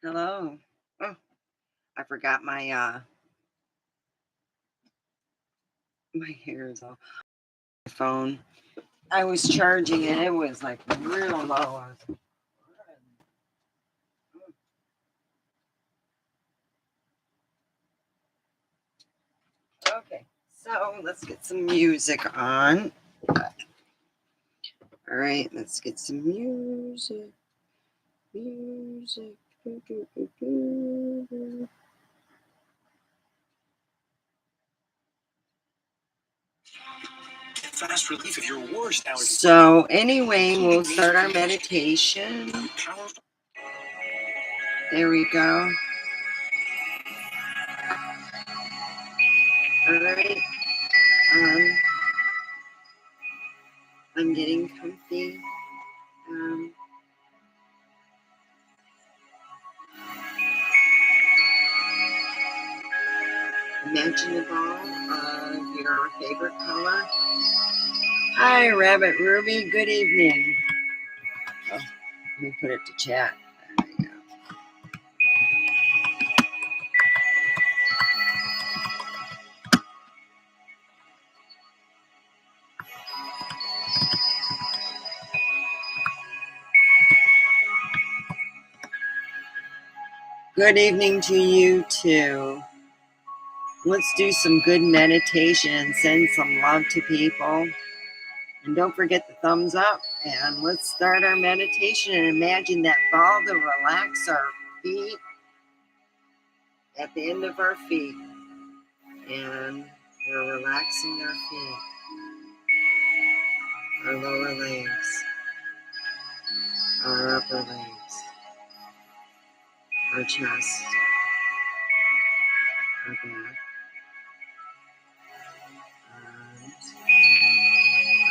Hello. Oh, I forgot my hair is off my phone. I was charging it. It was like real low. Okay, so let's get some music on. All right, let's get some music. Music. Do, do, do, do. Fast relief of your worst allergy. So anyway, we'll start our meditation. There we go. All right. I'm getting comfy. Um, Imagine the ball of your favorite color. Hi, Rabbit Ruby. Good evening. Oh, let me put it to chat. There we go. Good evening to you too. Let's do some good meditation and send some love to people. And don't forget the thumbs up. And let's start our meditation and imagine that ball to relax our feet at the end of our feet. And we're relaxing our feet, our lower legs, our upper legs, our chest, our back, our arms,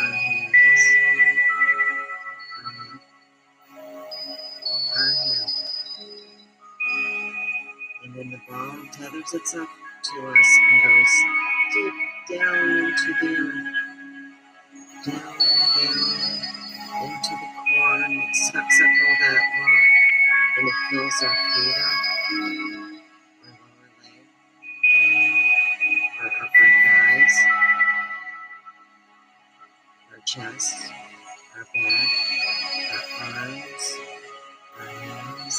our hands, our neck, our head. And then the ball tethers itself to us and goes deep down into the earth, down and down into the core, and it sucks up all that love, and it fills our feet up, our lower leg, our upper thighs, our chest, our back, our arms, our hands,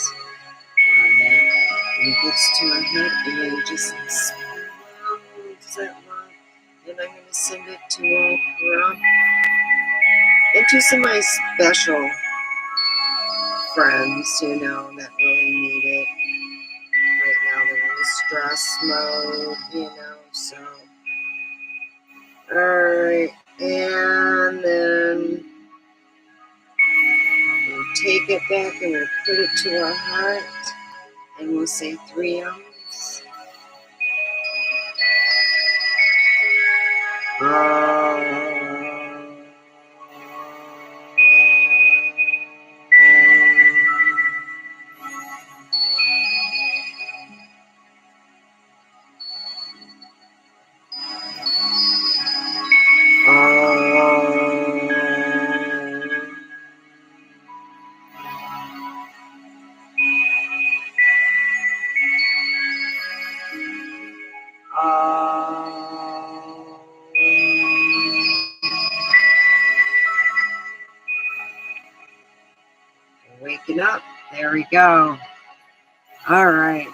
our neck, and it gets to our head, and then it just explodes that love. And I'm going to send it to all throughout, and to some of my special friends, that really need it right now. They're in the stress mode, so. Alright, and then we'll take it back and we'll put it to our heart, and we'll say 3 M's. Waking up. There we go. All right.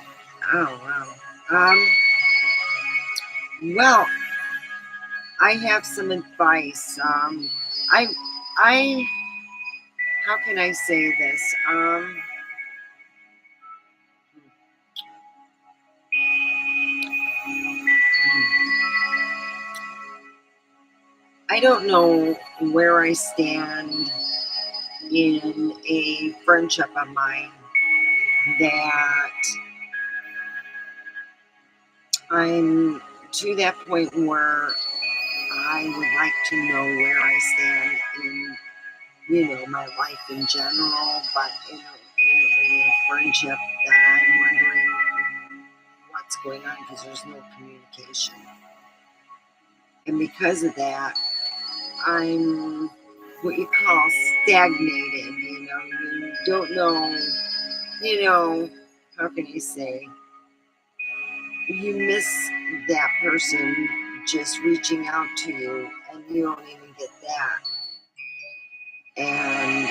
Oh, wow. Well, I have some advice. I, how can I say this? I don't know where I stand in a friendship of mine that I'm to that point where I would like to know where I stand in, my life in general, but in a friendship that I'm wondering what's going on because there's no communication. And because of that, I'm what you call stagnated, you don't know, how can I say, you miss that person just reaching out to you, and you don't even get that. And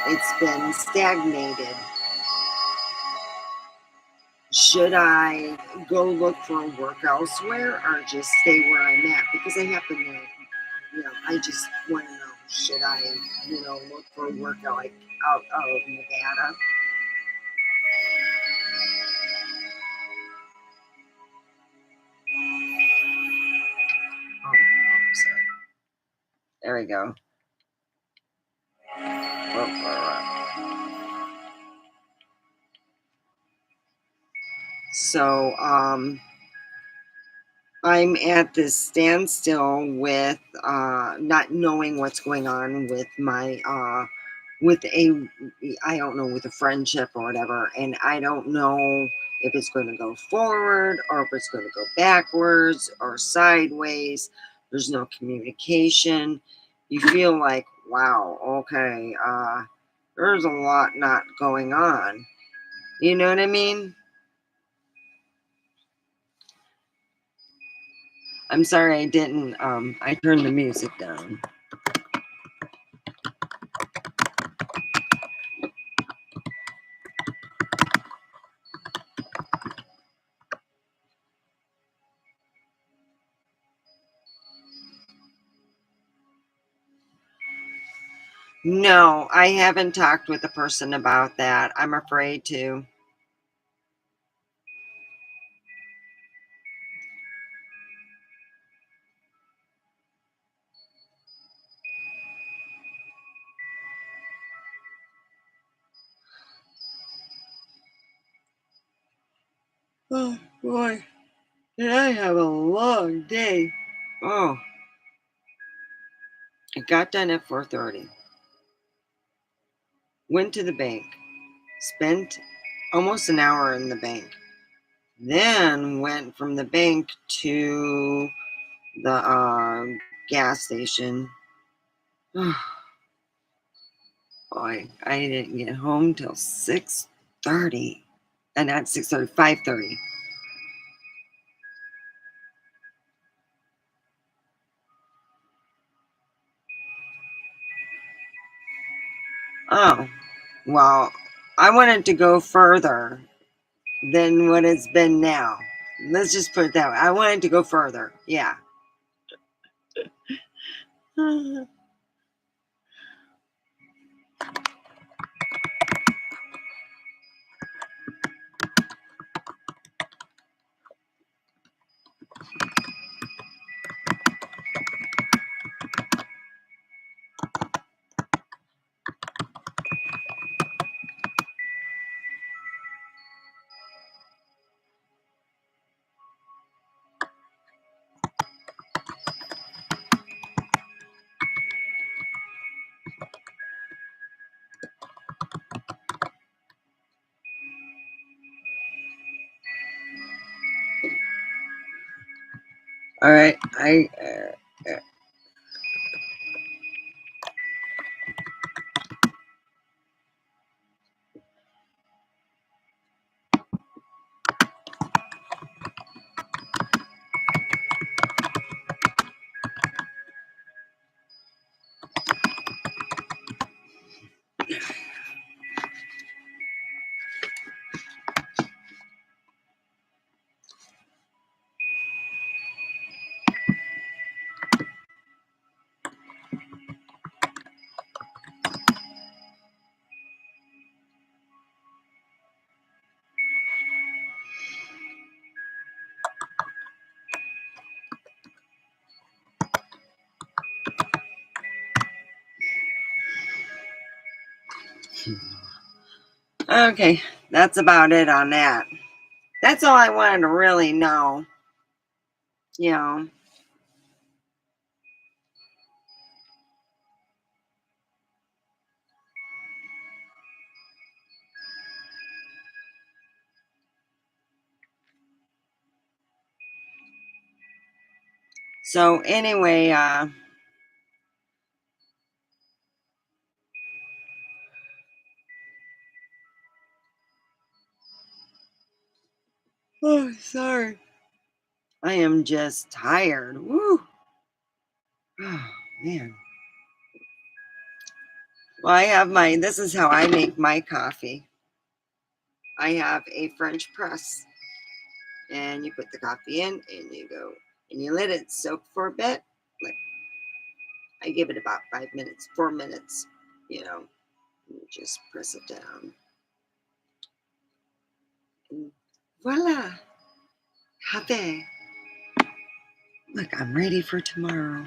it's been stagnated. Should I go look for work elsewhere or just stay where I'm at? Because I happen to, I just want to know, should I, look for work like out of Nevada? Oh, sorry. There we go. So, I'm at this standstill with not knowing what's going on with my with a I don't know, with a friendship or whatever, and I don't know if it's going to go forward or if it's going to go backwards or sideways. There's no communication. You feel like, wow, okay, there's a lot not going on. You know what I mean? I'm sorry I didn't I turned the music down. No, I haven't talked with a person about that. I'm afraid to. Oh boy, did I have a long day. Oh, I got done at 4:30. Went to the bank. Spent almost an hour in the bank. Then went from the bank to the gas station. Oh boy, I didn't get home till 6:30. And not 6:30, 5:30. Oh, well, I wanted to go further than what it's been now. Let's just put it that way. I wanted to go further. Yeah. All right. Okay. That's about it on that. That's all I wanted to really know. You know. So anyway, Oh, sorry. I am just tired. Woo. Oh, man. Well, I have this is how I make my coffee. I have a French press, and you put the coffee in, and you go, and you let it soak for a bit. Like, I give it about 5 minutes, 4 minutes, you know, and you just press it down. And voila, have. Look, I'm ready for tomorrow.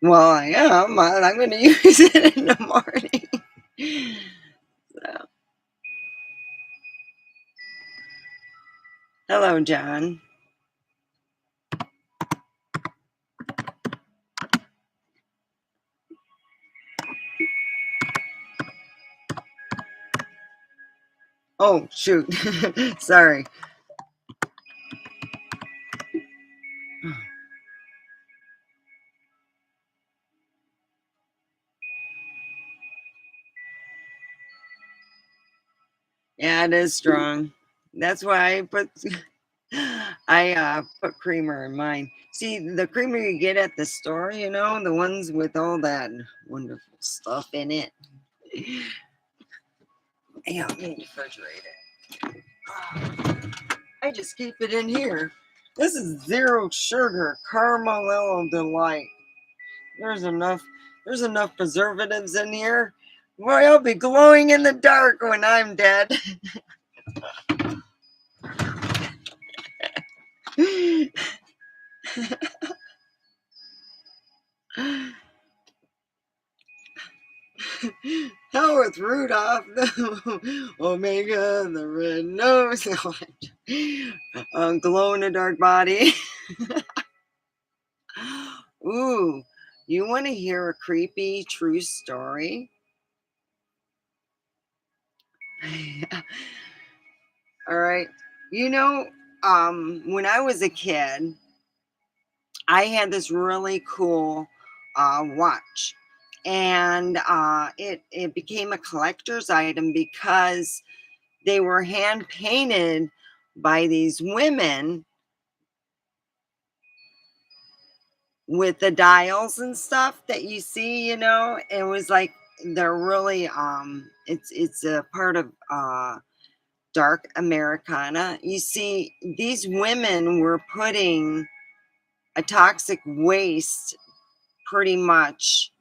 Well, I am. I'm going to use it in the morning. So, hello, John. Oh, shoot. Sorry. Yeah, it is strong. That's why I put creamer in mine. See, the creamer you get at the store, the ones with all that wonderful stuff in it. Yeah, let me refrigerate it. I just keep it in here. This is zero sugar caramello delight. There's enough. There's enough preservatives in here. Boy, I'll be glowing in the dark when I'm dead. Hell with Rudolph, the Omega, the red nose, glow in the dark body. Ooh, you want to hear a creepy true story? All right. When I was a kid, I had this really cool watch, and it became a collector's item because they were hand painted by these women with the dials and stuff that you see. It was like they're really it's a part of dark Americana. You see, these women were putting a toxic waste pretty much,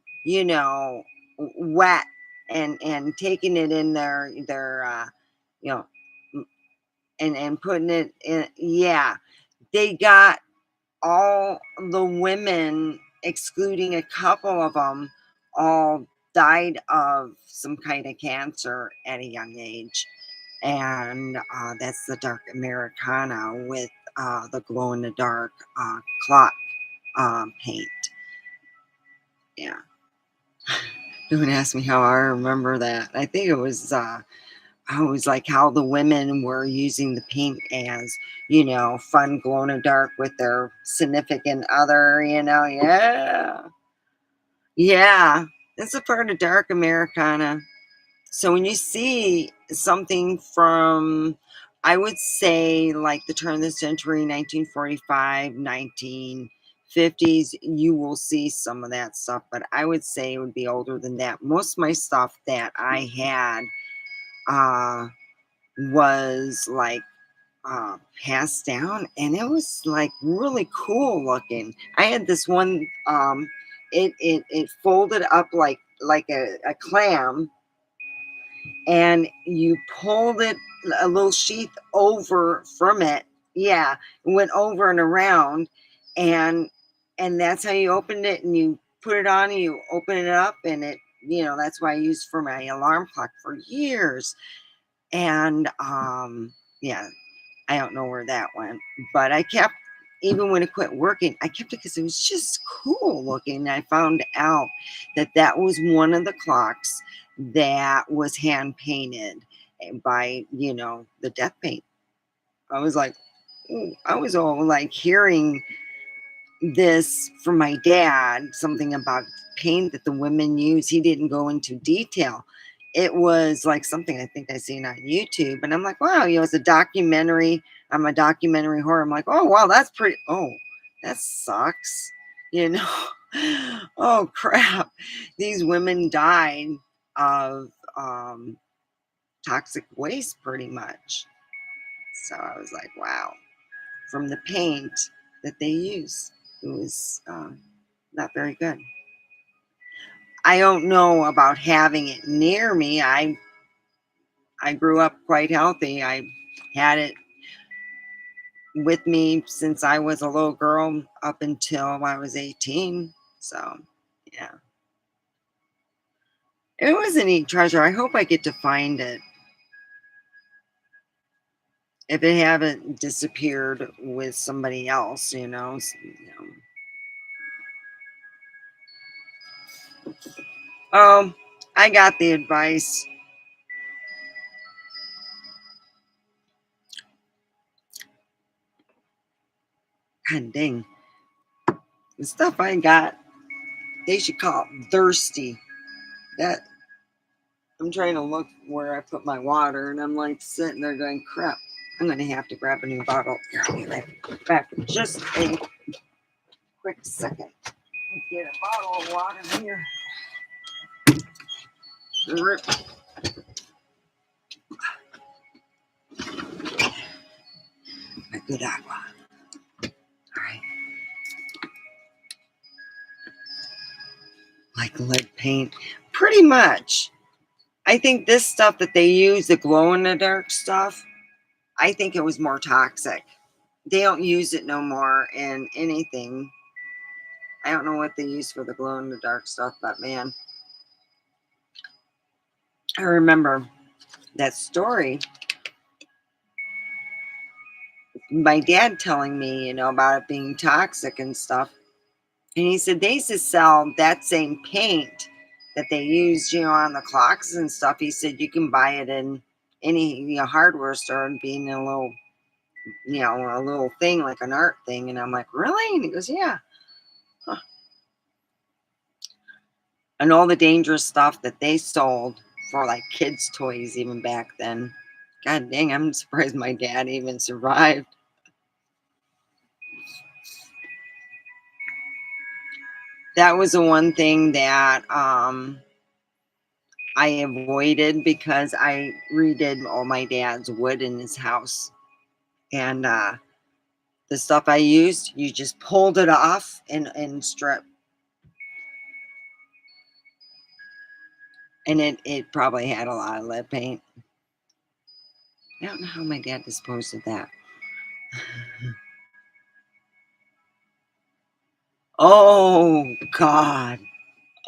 wet, and taking it in their you know and putting it in. Yeah, they got all the women, excluding a couple of them, all died of some kind of cancer at a young age. And that's the dark Americana with the glow in the dark clock paint. Yeah. Don't ask me how I remember that. I think it was I was like how the women were using the paint as, fun glow in the dark with their significant other, yeah. Yeah. It's a part of dark Americana. So when you see something from, I would say, like the turn of the century, 1945, 1950s, you will see some of that stuff. But I would say it would be older than that. Most of my stuff that I had was like passed down, and it was like really cool looking. I had this one, it folded up like a clam, and you pulled it a little sheath over from it. Yeah, it went over and around, and that's how you opened it, and you put it on, and you open it up, and it, that's what I used for my alarm clock for years. And yeah, I don't know where that went, but I kept, even when it quit working, I kept it because it was just cool looking. I found out that that was one of the clocks that was hand painted by, the death paint. I was like, ooh, I was all like hearing this from my dad, something about paint that the women use. He didn't go into detail. it was like something I think I seen on YouTube, and I'm like, wow, it's a documentary. I'm a documentary horror. I'm like, oh wow, that's pretty. Oh, that sucks. You know, oh crap, these women died of toxic waste, pretty much. So I was like, wow, from the paint that they use, it was not very good. I don't know about having it near me. I grew up quite healthy. I had it with me since I was a little girl up until I was 18. So, yeah. It was a neat treasure. I hope I get to find it. If it haven't disappeared with somebody else, Oh, I got the advice. God dang. The stuff I got, they should call it thirsty. That I'm trying to look where I put my water, and I'm like sitting there going, crap, I'm going to have to grab a new bottle. Here, I'll be right back. Just a quick second. Get a bottle of water here. Rip. A good agua. All right. Like lead paint. Pretty much. I think this stuff that they use, the glow in the dark stuff, I think it was more toxic. They don't use it no more in anything. I don't know what they use for the glow in the dark stuff, but man, I remember that story. My dad telling me, about it being toxic and stuff. And he said they used to sell that same paint that they used, on the clocks and stuff. He said you can buy it in any, hardware store and be in a little, a little thing like an art thing. And I'm like, really? And he goes, yeah. Huh. And all the dangerous stuff that they sold for like kids' toys even back then. God dang, I'm surprised my dad even survived. That was the one thing that I avoided because I redid all my dad's wood in his house. And the stuff I used, you just pulled it off and strip. And it probably had a lot of lead paint. I don't know how my dad disposed of that. Oh God.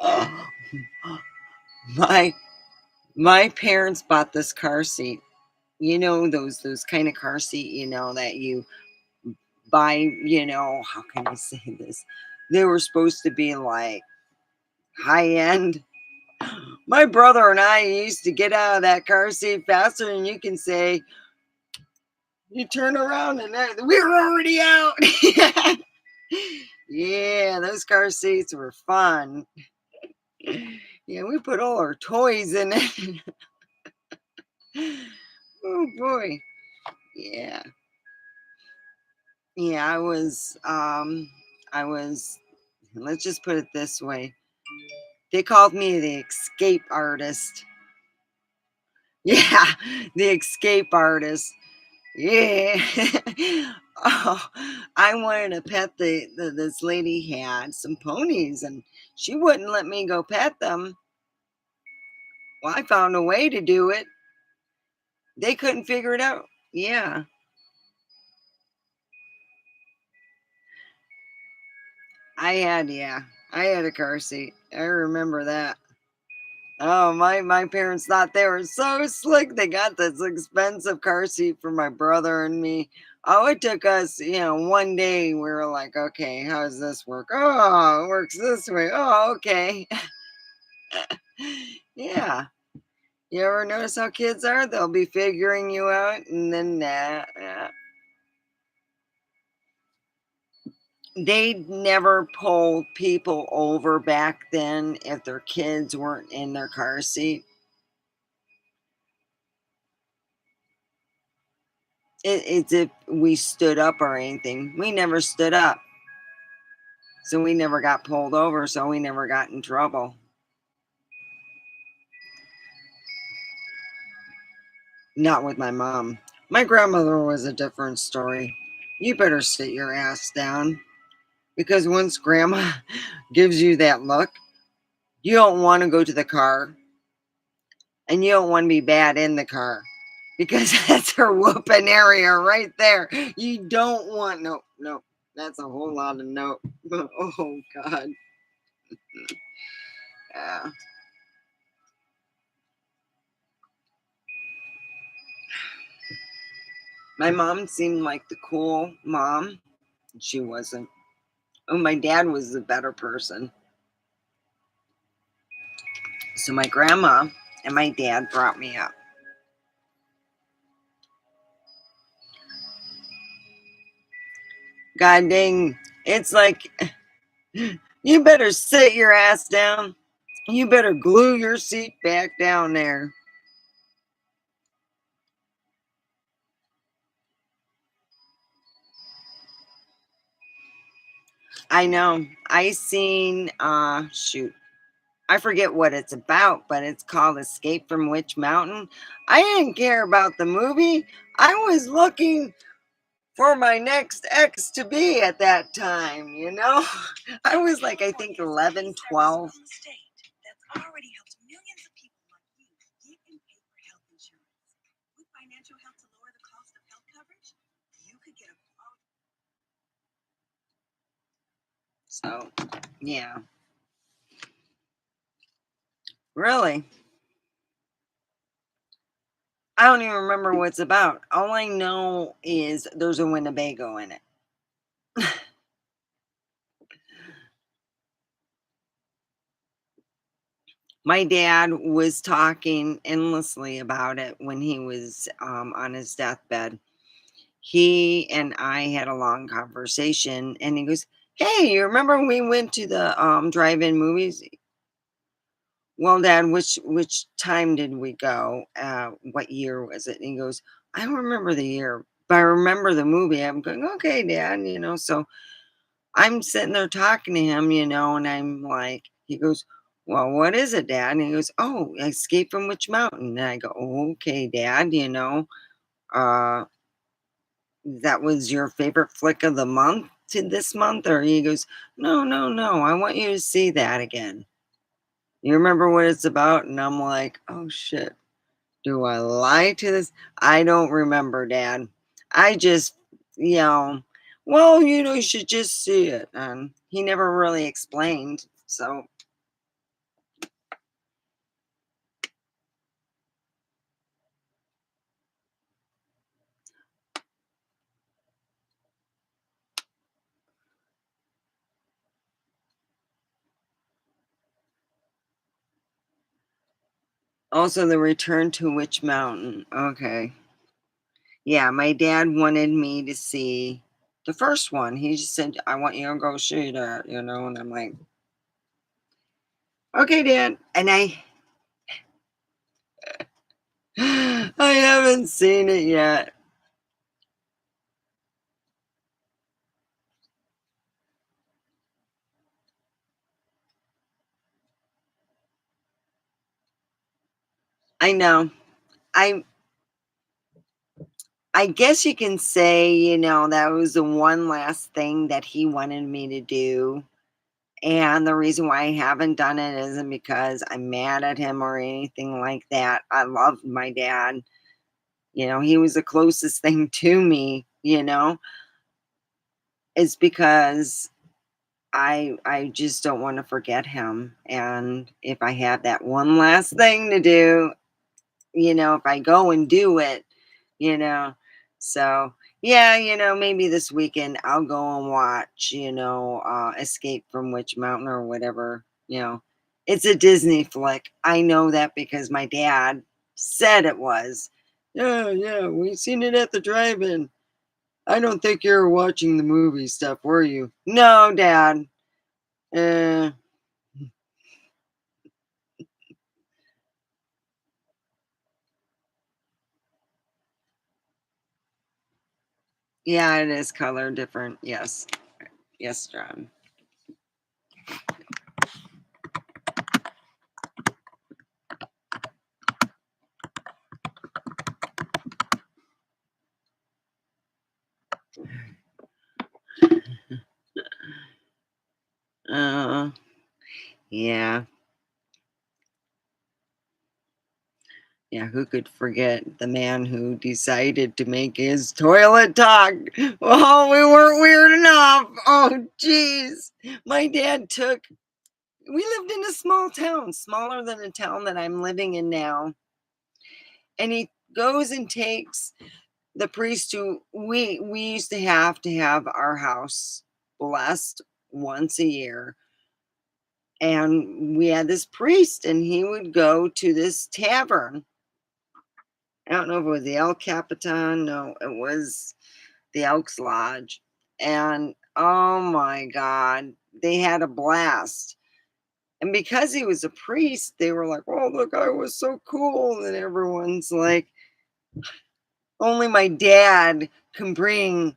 Oh, my my parents bought this car seat. Those kind of car seat, that you buy, how can I say this? They were supposed to be like high end. My brother and I used to get out of that car seat faster than you can say. You turn around and we were already out. Yeah, those car seats were fun. Yeah, we put all our toys in it. Oh boy. Yeah. Yeah, I was let's just put it this way. They called me the escape artist. Yeah, the escape artist. Yeah. Oh, I wanted to pet this lady had some ponies and she wouldn't let me go pet them. Well, I found a way to do it. They couldn't figure it out. Yeah. I had a car seat. I remember that. Oh, my parents thought they were so slick. They got this expensive car seat for my brother and me. Oh, it took us, one day we were like, okay, how does this work? Oh, it works this way. Oh, okay. Yeah. You ever notice how kids are? They'll be figuring you out and then they never pulled people over back then if their kids weren't in their car seat. It's if we stood up or anything. We never stood up, so we never got pulled over, so we never got in trouble. Not with my mom. My grandmother was a different story. You better sit your ass down because once grandma gives you that look, you don't want to go to the car and you don't want to be bad in the car because that's her whooping area right there. You don't want, no, no, that's a whole lot of no. Oh, God. Yeah. My mom seemed like the cool mom. She wasn't. Oh, my dad was the better person. So my grandma and my dad brought me up. God dang, it's like, you better sit your ass down. You better glue your seat back down there. I know. I seen shoot. I forget what it's about, but it's called Escape from Witch Mountain. I didn't care about the movie. I was looking for my next ex to be at that time, you know? I was like, I think 11, 12. So, yeah. Really? I don't even remember what it's about. All I know is there's a Winnebago in it. My dad was talking endlessly about it when he was on his deathbed. He and I had a long conversation, and he goes, "Hey, you remember when we went to the drive-in movies?" Well, Dad, which time did we go? What year was it? And he goes, "I don't remember the year, but I remember the movie." I'm going, "Okay, Dad," you know. So I'm sitting there talking to him, you know, and I'm like, he goes, "Well, what is it, Dad?" And he goes, "Oh, Escape from Witch Mountain." And I go, "Okay, Dad, you know, uh, that was your favorite flick of the month to this month?" Or he goes, "No, no, no, I want you to see that again. You remember what it's about?" And I'm like, "Oh shit. Do I lie to this? I don't remember, Dad. I just, you know, well, you know, you should just see it." And he never really explained. So, also the Return to Witch Mountain. Okay. Yeah, my dad wanted me to see the first one. He just said, "I want you to go see that," you know, and I'm like, "Okay, Dad." And I haven't seen it yet. I know. I I guess you can say, you know, that was the one last thing that he wanted me to do. And the reason why I haven't done it isn't because I'm mad at him or anything like that. I loved my dad. You know, he was the closest thing to me, you know. It's because I just don't want to forget him. And if I have that one last thing to do, you know, if I go and do it, you know. So, yeah, you know, maybe this weekend I'll go and watch, you know, Escape from Witch Mountain or whatever, you know. It's a Disney flick. I know that because my dad said it was. "Yeah, yeah, we seen it at the drive-in." "I don't think you were watching the movie stuff, were you?" "No, Dad." Uh, Yeah, it is color different. Yes. Yes, John. Uh, yeah. Yeah, who could forget the man who decided to make his toilet talk? Oh, we weren't weird enough. Oh, jeez. My dad took, we lived in a small town, smaller than the town that I'm living in now. And he goes and takes the priest who we used to have our house blessed once a year. And we had this priest, and he would go to this tavern. I don't know if it was the El Capitan. No, it was the Elks Lodge. And oh my God, they had a blast. And because he was a priest, they were like, oh, the guy was so cool. And everyone's like, only my dad can bring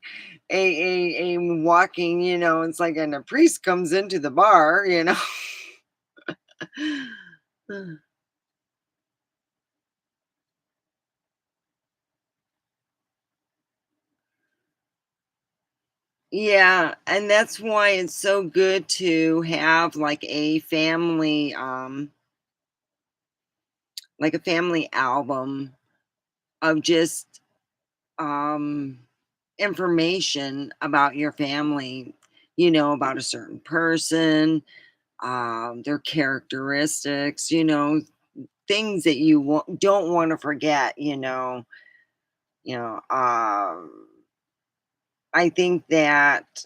a walking, it's like, and a priest comes into the bar. Yeah, and that's why it's so good to have like a family album of just um information about your family, about a certain person, their characteristics, things that you don't want to forget, you know, um I think that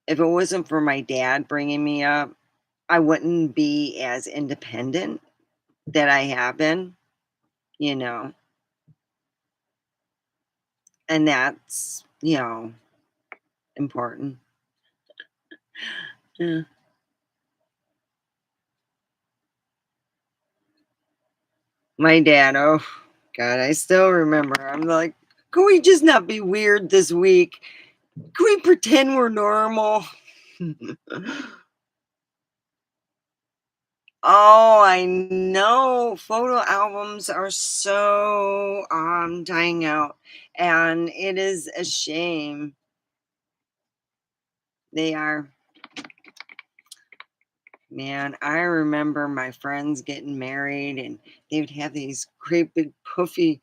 if it wasn't for my dad bringing me up, I wouldn't be as independent that I have been, you know, and that's, important. Yeah. My dad, oh God, I still remember. I'm like, can we just not be weird this week? Can we pretend we're normal? Oh, I know. Photo albums are so dying out, and it is a shame. They are. Man, I remember my friends getting married, and they would have these great big puffy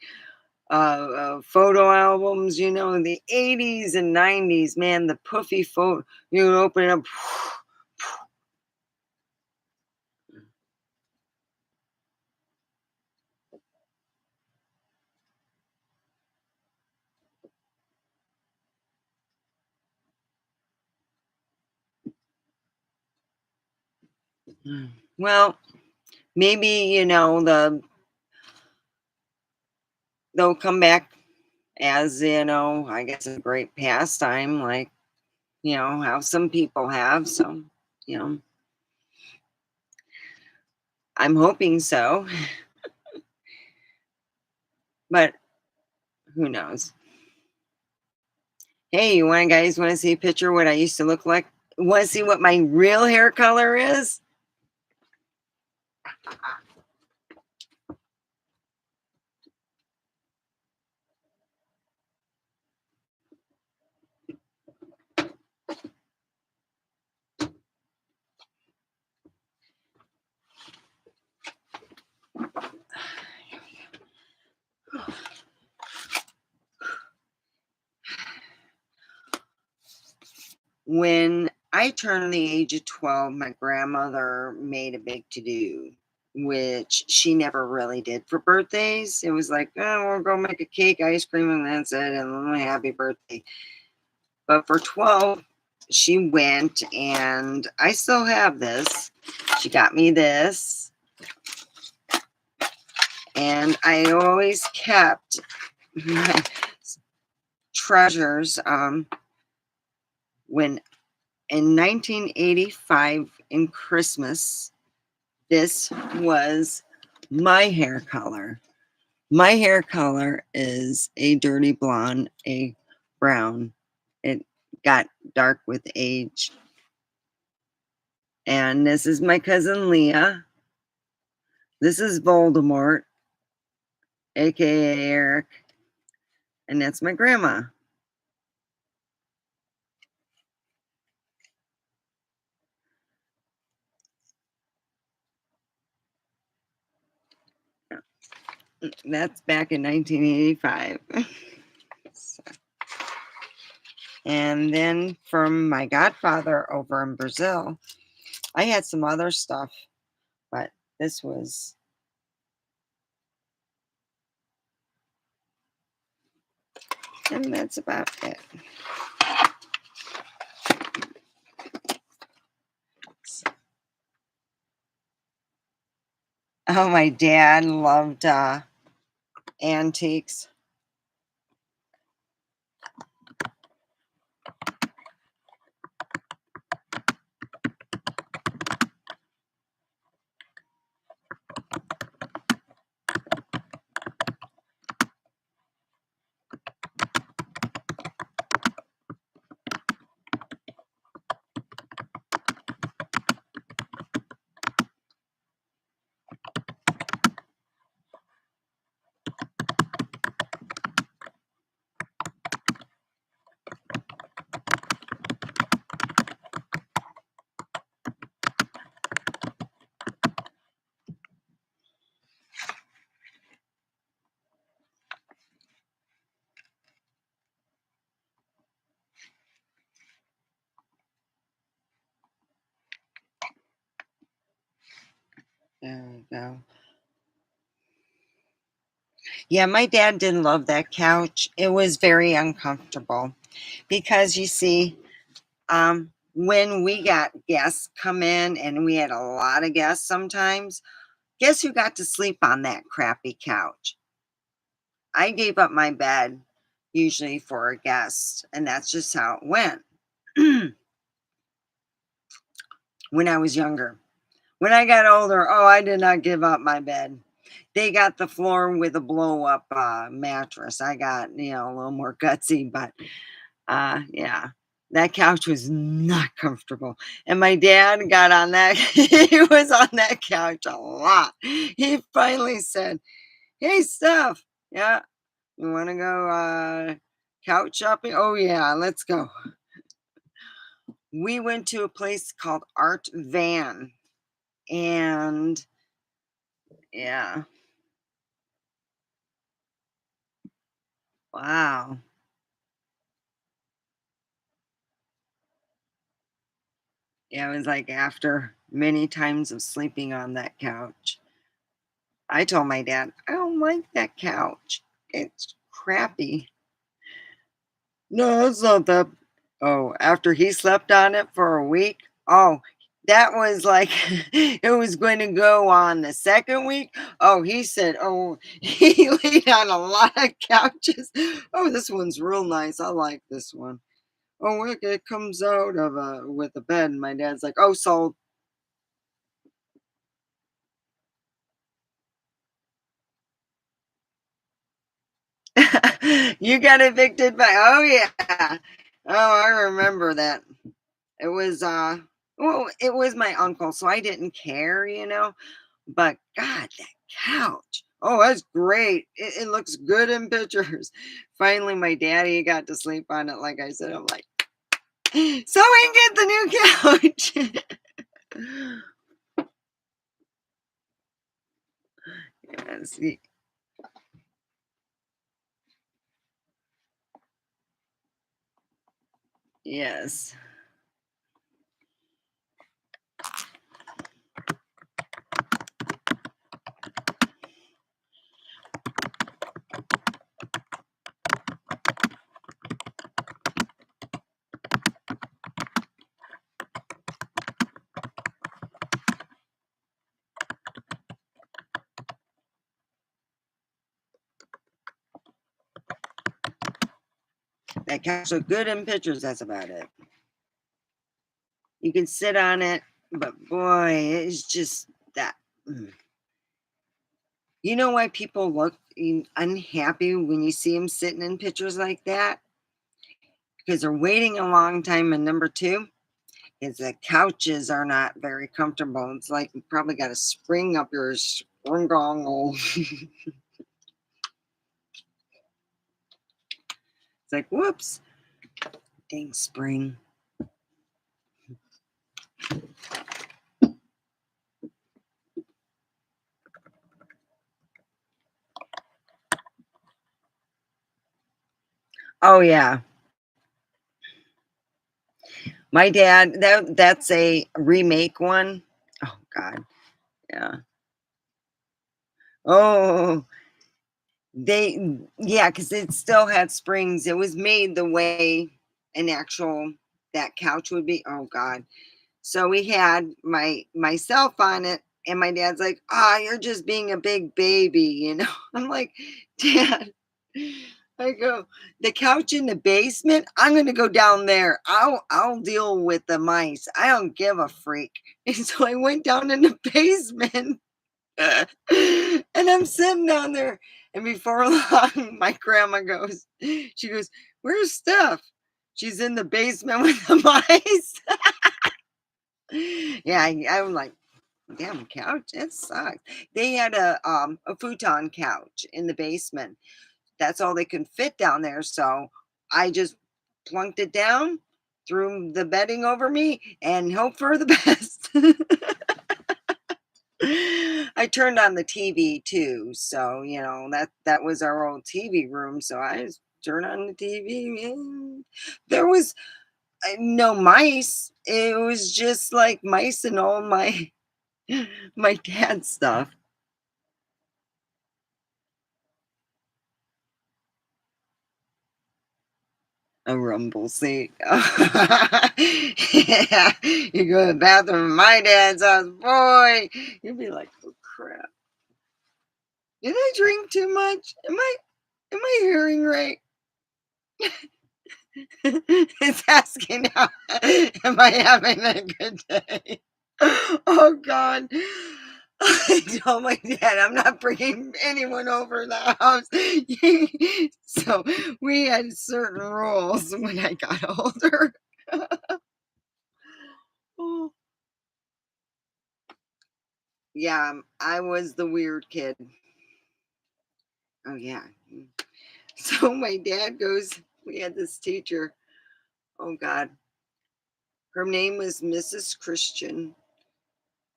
photo albums, in the 80s and 90s. Man, the puffy photo, you would open it up. Well, maybe, they'll come back as, I guess a great pastime, like, how some people have. So, you know, I'm hoping so, but who knows? Hey, guys want to see a picture of what I used to look like? Want to see what my real hair color is? When I turned the age of 12, my grandmother made a big to do, which she never really did for birthdays. It was like, oh, we'll go make a cake, ice cream, and that's it, and then happy birthday. But for 12, she went, and I still have this. She got me this, and I always kept my treasures. When in 1985, in Christmas, this was my hair color. My hair color is a dirty blonde, a brown. It got dark with age. And this is my cousin Leah. This is Voldemort, aka Eric. And that's my grandma. That's back in 1985. So, and then from my godfather over in Brazil, I had some other stuff, but this was, and that's about it. Oh, my dad loved antiques. There we go. Yeah, my dad didn't love that couch. It was very uncomfortable because you see, when we got guests come in, and we had a lot of guests sometimes, guess who got to sleep on that crappy couch? I gave up my bed usually for a guest, and that's just how it went when I was younger. When I got older, oh, I did not give up my bed. They got the floor with a blow up mattress. I got, a little more gutsy, but yeah, that couch was not comfortable. And my dad got on that, he was on that couch a lot. He finally said, "Hey, Steph, yeah, you want to go couch shopping? Oh, yeah, let's go." We went to a place called Art Van, and yeah, wow. Yeah, it was like after many times of sleeping on that couch. I told my dad, "I don't like that couch. It's crappy." "No, it's not that." Oh, after he slept on it for a week, oh, that was like it was going to go on the second week. Oh, he said, oh, he laid on a lot of couches. "Oh, this one's real nice. I like this one." "Oh, look, it comes out of with a bed." And my dad's like, "Oh, sold." You got evicted by, oh yeah. Oh, I remember that. It was well, it was my uncle, so I didn't care. But God, that couch. Oh, that's great. It looks good in pictures. Finally, my daddy got to sleep on it. Like I said, I'm like, so we can get the new couch. Yes, yes. That couch looked good in pictures. That's about it. You can sit on it, but boy, it's just that. You know why people look unhappy when you see them sitting in pictures like that? Because they're waiting a long time. And number two is the couches are not very comfortable. It's like you probably got a spring up your springongle. It's like, whoops, dang spring. Oh yeah, my dad. That's a remake one. Oh God, yeah. Oh, yeah, because it still had springs. It was made the way an actual that couch would be. Oh God. So we had myself on it, and my dad's like, "Ah, you're just being a big baby," you know. I'm like, "Dad," I go, "The couch in the basement. I'm gonna go down there. I'll deal with the mice. I don't give a freak." And so I went down in the basement, and I'm sitting down there, and before long, my grandma goes, she goes, "Where's Steph?" She's in the basement with the mice. Yeah, I'm like, damn couch, it sucks. They had a futon couch in the basement. That's all they could fit down there. So I just plunked it down, threw the bedding over me, and hope for the best. I turned on the TV too, so that was our old TV room. So I just turned on the TV. And there was no mice. It was just like mice and all my dad's stuff. A rumble seat. Yeah, you go to the bathroom in my dad's house, boy, you'd be like, "Oh crap! Did I drink too much? Am I hearing right?" It's asking, "Am I having a good day?" Oh God. I told my dad I'm not bringing anyone over the house. So we had certain rules when I got older. Oh, yeah, I was the weird kid. Oh yeah. So my dad goes, we had this teacher. Oh God. Her name was Mrs. Christian.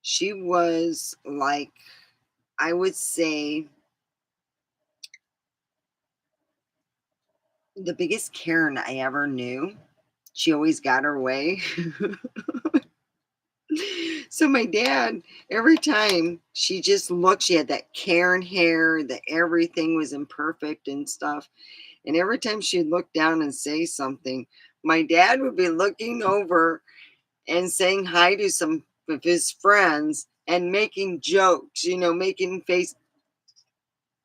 She was like, I would say, the biggest Karen I ever knew. She always got her way. So my dad, every time she just looked, she had that Karen hair, that everything was imperfect and stuff. And every time she'd look down and say something, my dad would be looking over and saying hi to some of his friends and making jokes, making face.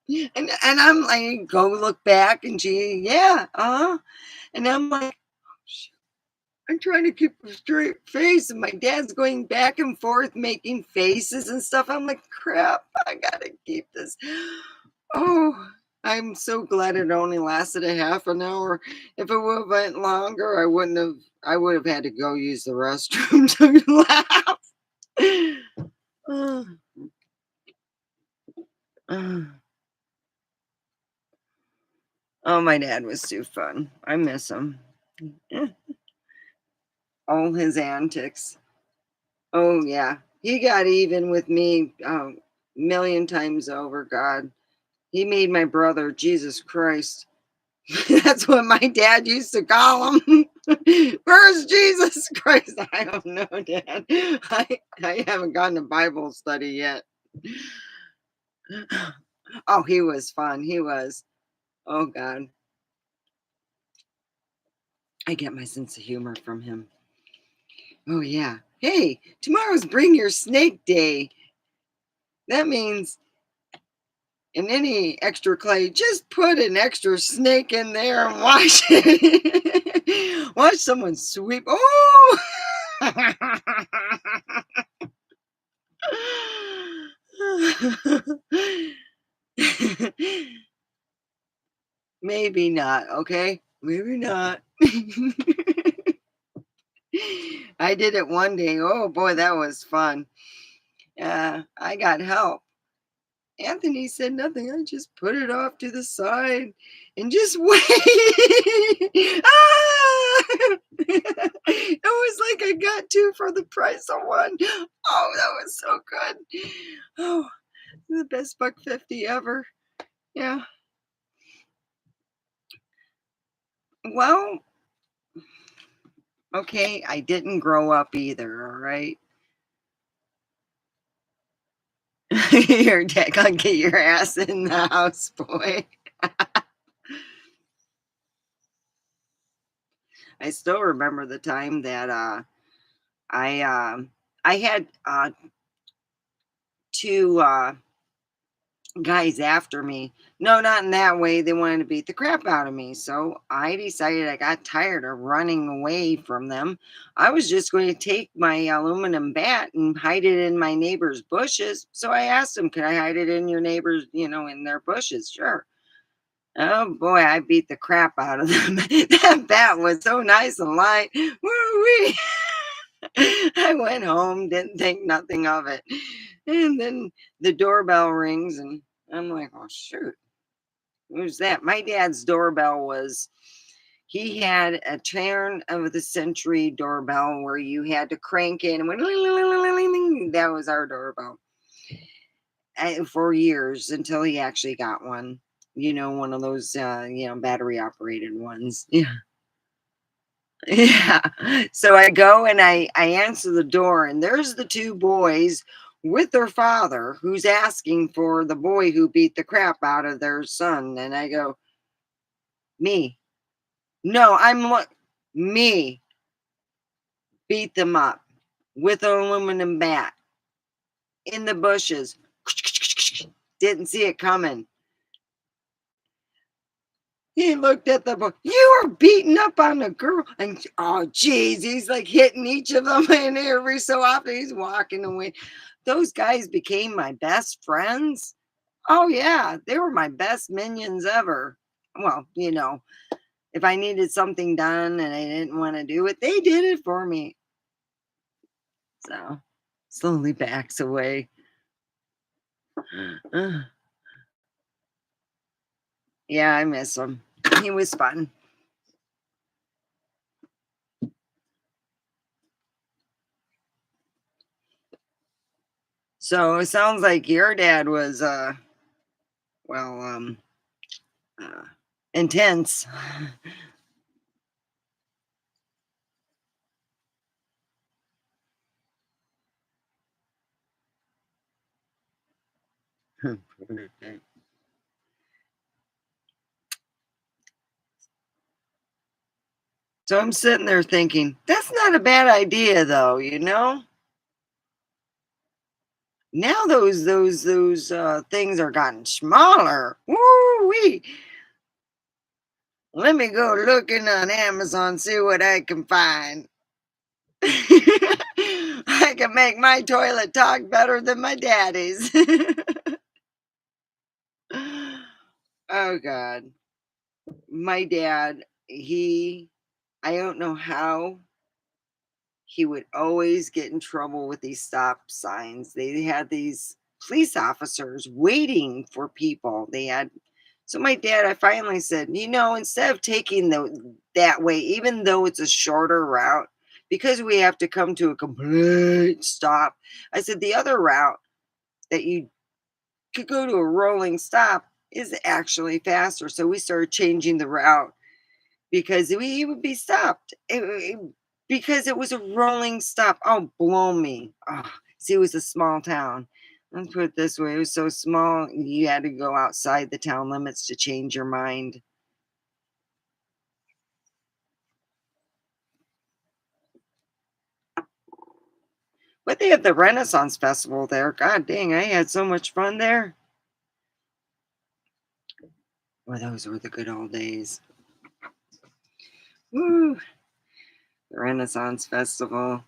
And I'm like, go look back, and she, yeah, and I'm like, I'm trying to keep a straight face, and my dad's going back and forth making faces and stuff. I'm like, crap, I gotta keep this. Oh, I'm so glad it only lasted a half an hour. If it would have went longer, I would have had to go use the restroom to laugh. Oh, oh, oh, my dad was too fun. I miss him. Eh, all his antics. Oh yeah, he got even with me million times over. God, he made my brother Jesus Christ. That's what my dad used to call him. Where's Jesus Christ? I don't know, Dad. I haven't gone to Bible study yet. Oh, he was fun. He was. Oh God, I get my sense of humor from him. Oh yeah. Hey, tomorrow's Bring Your Snake Day. That means and any extra clay, just put an extra snake in there and watch it. Watch someone sweep. Oh! Maybe not, okay? Maybe not. I did it one day. Oh boy, that was fun. I got help. Anthony said nothing. I just put it off to the side and just wait. Ah! It was like I got two for the price of one. Oh, that was so good. Oh, the best $1.50 ever. Yeah. Well, okay, I didn't grow up either, all right? Your dad gonna get your ass in the house, boy. I still remember the time that I I had two guys after me. No, not in that way. They wanted to beat the crap out of me. So I decided I got tired of running away from them. I was just going to take my aluminum bat and hide it in my neighbor's bushes. So I asked them, could I hide it in your neighbor's, in their bushes? Sure. Oh boy, I beat the crap out of them. That bat was so nice and light. Woo-wee. I went home, didn't think nothing of it. And then the doorbell rings, and I'm like, oh, shoot, who's that? My dad's doorbell was, he had a turn of the century doorbell where you had to crank in and went, "Ling, ling, ling, ling, ling, ling." That was our doorbell for years until he actually got one. One of those, battery operated ones. Yeah. Yeah. So I go and I answer the door, and there's the two boys with their father who's asking for the boy who beat the crap out of their son. And I go, me. No, me beat them up with an aluminum bat in the bushes. Didn't see it coming. He looked at the boy. You were beating up on a girl. And oh, geez, he's like hitting each of them. And every so often he's walking away. Those guys became my best friends. Oh, yeah. They were my best minions ever. Well, if I needed something done and I didn't want to do it, they did it for me. So slowly backs away. Yeah, I miss him. He was fun. So it sounds like your dad was well uh intense. So I'm sitting there thinking, that's not a bad idea though. Now those things are gotten smaller. Woo wee. Let me go looking on Amazon, see what I can find. I can make my toilet talk better than my daddy's. Oh God. My dad, I don't know how he would always get in trouble with these stop signs. They had these police officers waiting for people. So my dad, I finally said, instead of taking that way, even though it's a shorter route, because we have to come to a complete stop, I said the other route that you could go to a rolling stop is actually faster. So we started changing the route because we would be stopped because it was a rolling stop. Oh, blow me. Oh, see, it was a small town. Let's put it this way, it was so small, you had to go outside the town limits to change your mind. But they have the Renaissance Festival there. God dang, I had so much fun there. Well, those were the good old days. Woo. The Renaissance Festival.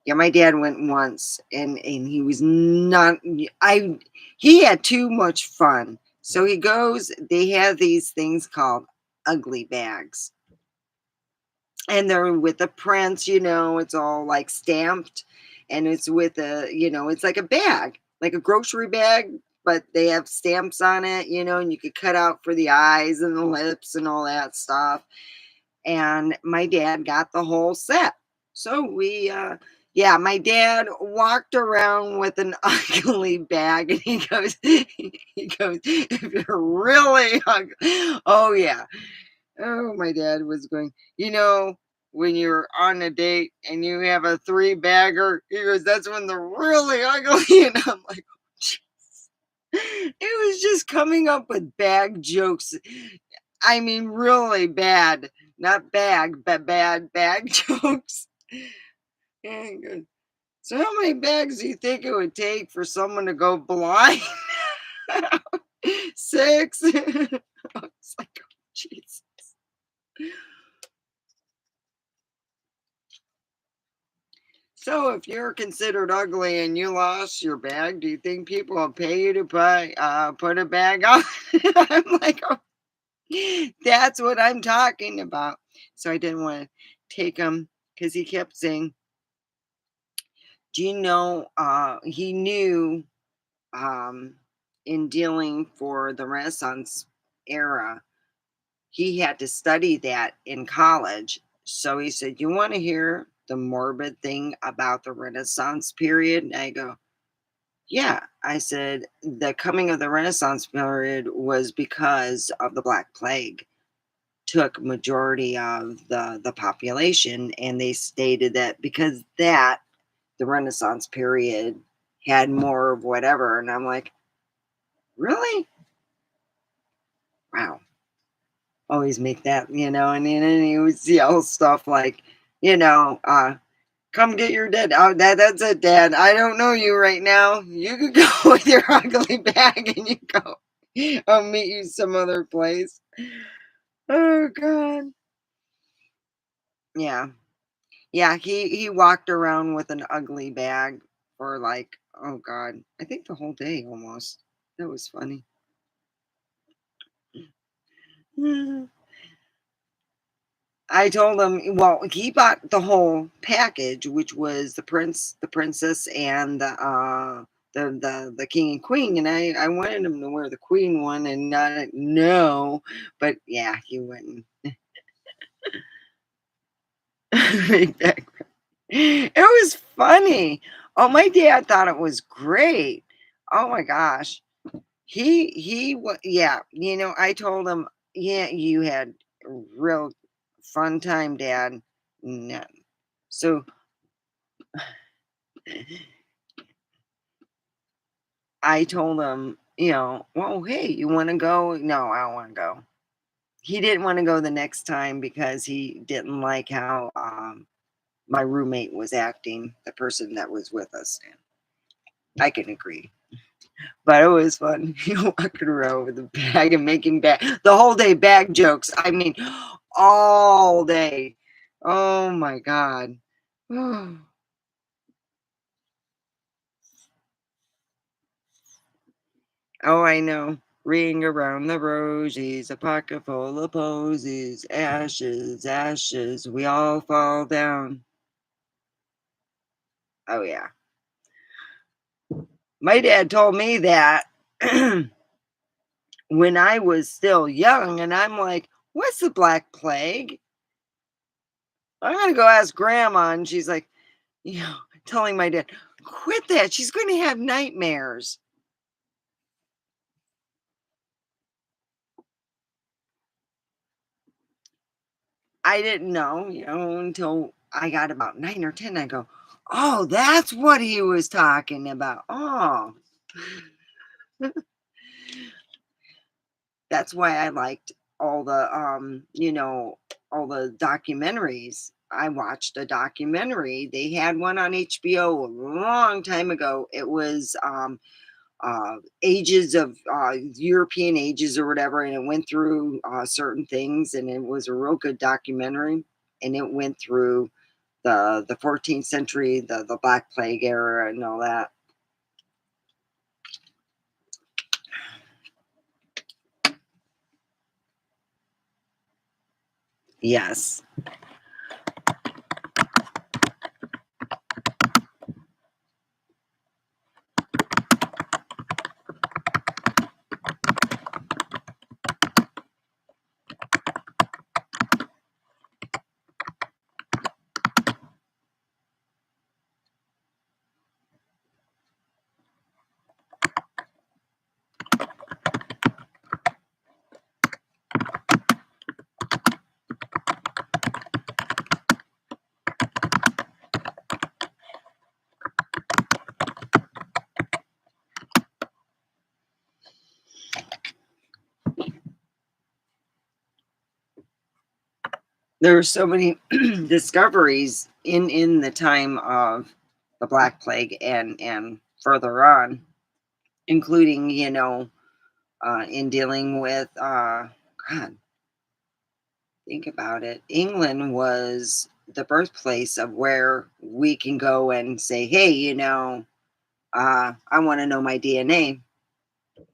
Yeah, my dad went once and he was not he had too much fun. So he goes, they have these things called ugly bags. And they're with the prints, it's all like stamped, and it's with it's like a bag, like a grocery bag, but they have stamps on it, and you could cut out for the eyes and the lips and all that stuff. And my dad got the whole set. So yeah, my dad walked around with an ugly bag, and he goes, if you're really ugly, oh yeah. Oh, my dad was going, when you're on a date and you have a three bagger, he goes, that's when they're really ugly. And I'm like, it was just coming up with bag jokes. I mean, really bad, not bag, but bad bag jokes. And he goes, so how many bags do you think it would take for someone to go blind? 6. I was like, oh, Jesus. So, if you're considered ugly and you lost your bag, do you think people will pay you to put a bag on? I'm like, oh, that's what I'm talking about. So I didn't want to take him because he kept saying, "Do you know?" He knew um, in dealing for the Renaissance era, he had to study that in college. So he said, "You want to hear the morbid thing about the Renaissance period?" And I go, yeah, I said the coming of the Renaissance period was because of the Black Plague took majority of the population, and they stated that because that the Renaissance period had more of whatever, and I'm like, really? Wow. Always make that, and he would yell stuff like, come get your dad. Oh, that's it, Dad. I don't know you right now. You could go with your ugly bag and you go. I'll meet you some other place. Oh God. Yeah. Yeah, he walked around with an ugly bag for like, oh God, I think the whole day almost. That was funny. I told him, well, he bought the whole package, which was the prince, the princess, and the king and queen. And I wanted him to wear the queen one and not no, but yeah, he wouldn't. Make that. It was funny. Oh, my dad thought it was great. Oh my gosh, yeah. I told him, yeah, you had a real fun time, Dad. No. So I told him, well, hey, you want to go? No, I don't want to go. He didn't want to go the next time because he didn't like how my roommate was acting, the person that was with us. And I can agree. But it was fun. Walking around with a bag and making the whole day bag jokes. I mean, all day. Oh my God. Oh, I know. Ring around the rosies, a pocket full of posies, ashes, ashes, we all fall down. Oh, yeah. My dad told me that when I was still young, and I'm like, what's the Black Plague? I'm going to go ask Grandma. And she's like, telling my dad, quit that. She's going to have nightmares. I didn't know, until I got about 9 or 10. I go, oh, that's what he was talking about. Oh, that's why I liked all all the documentaries. I watched a documentary. They had one on HBO a long time ago. It was ages of European ages or whatever, and it went through certain things, and it was a real good documentary. And it went through the 14th century, the Black Plague era, and all that. Yes. There were so many discoveries in the time of the Black Plague and further on, including, in dealing with, God, think about it. England was the birthplace of where we can go and say, hey, I want to know my DNA.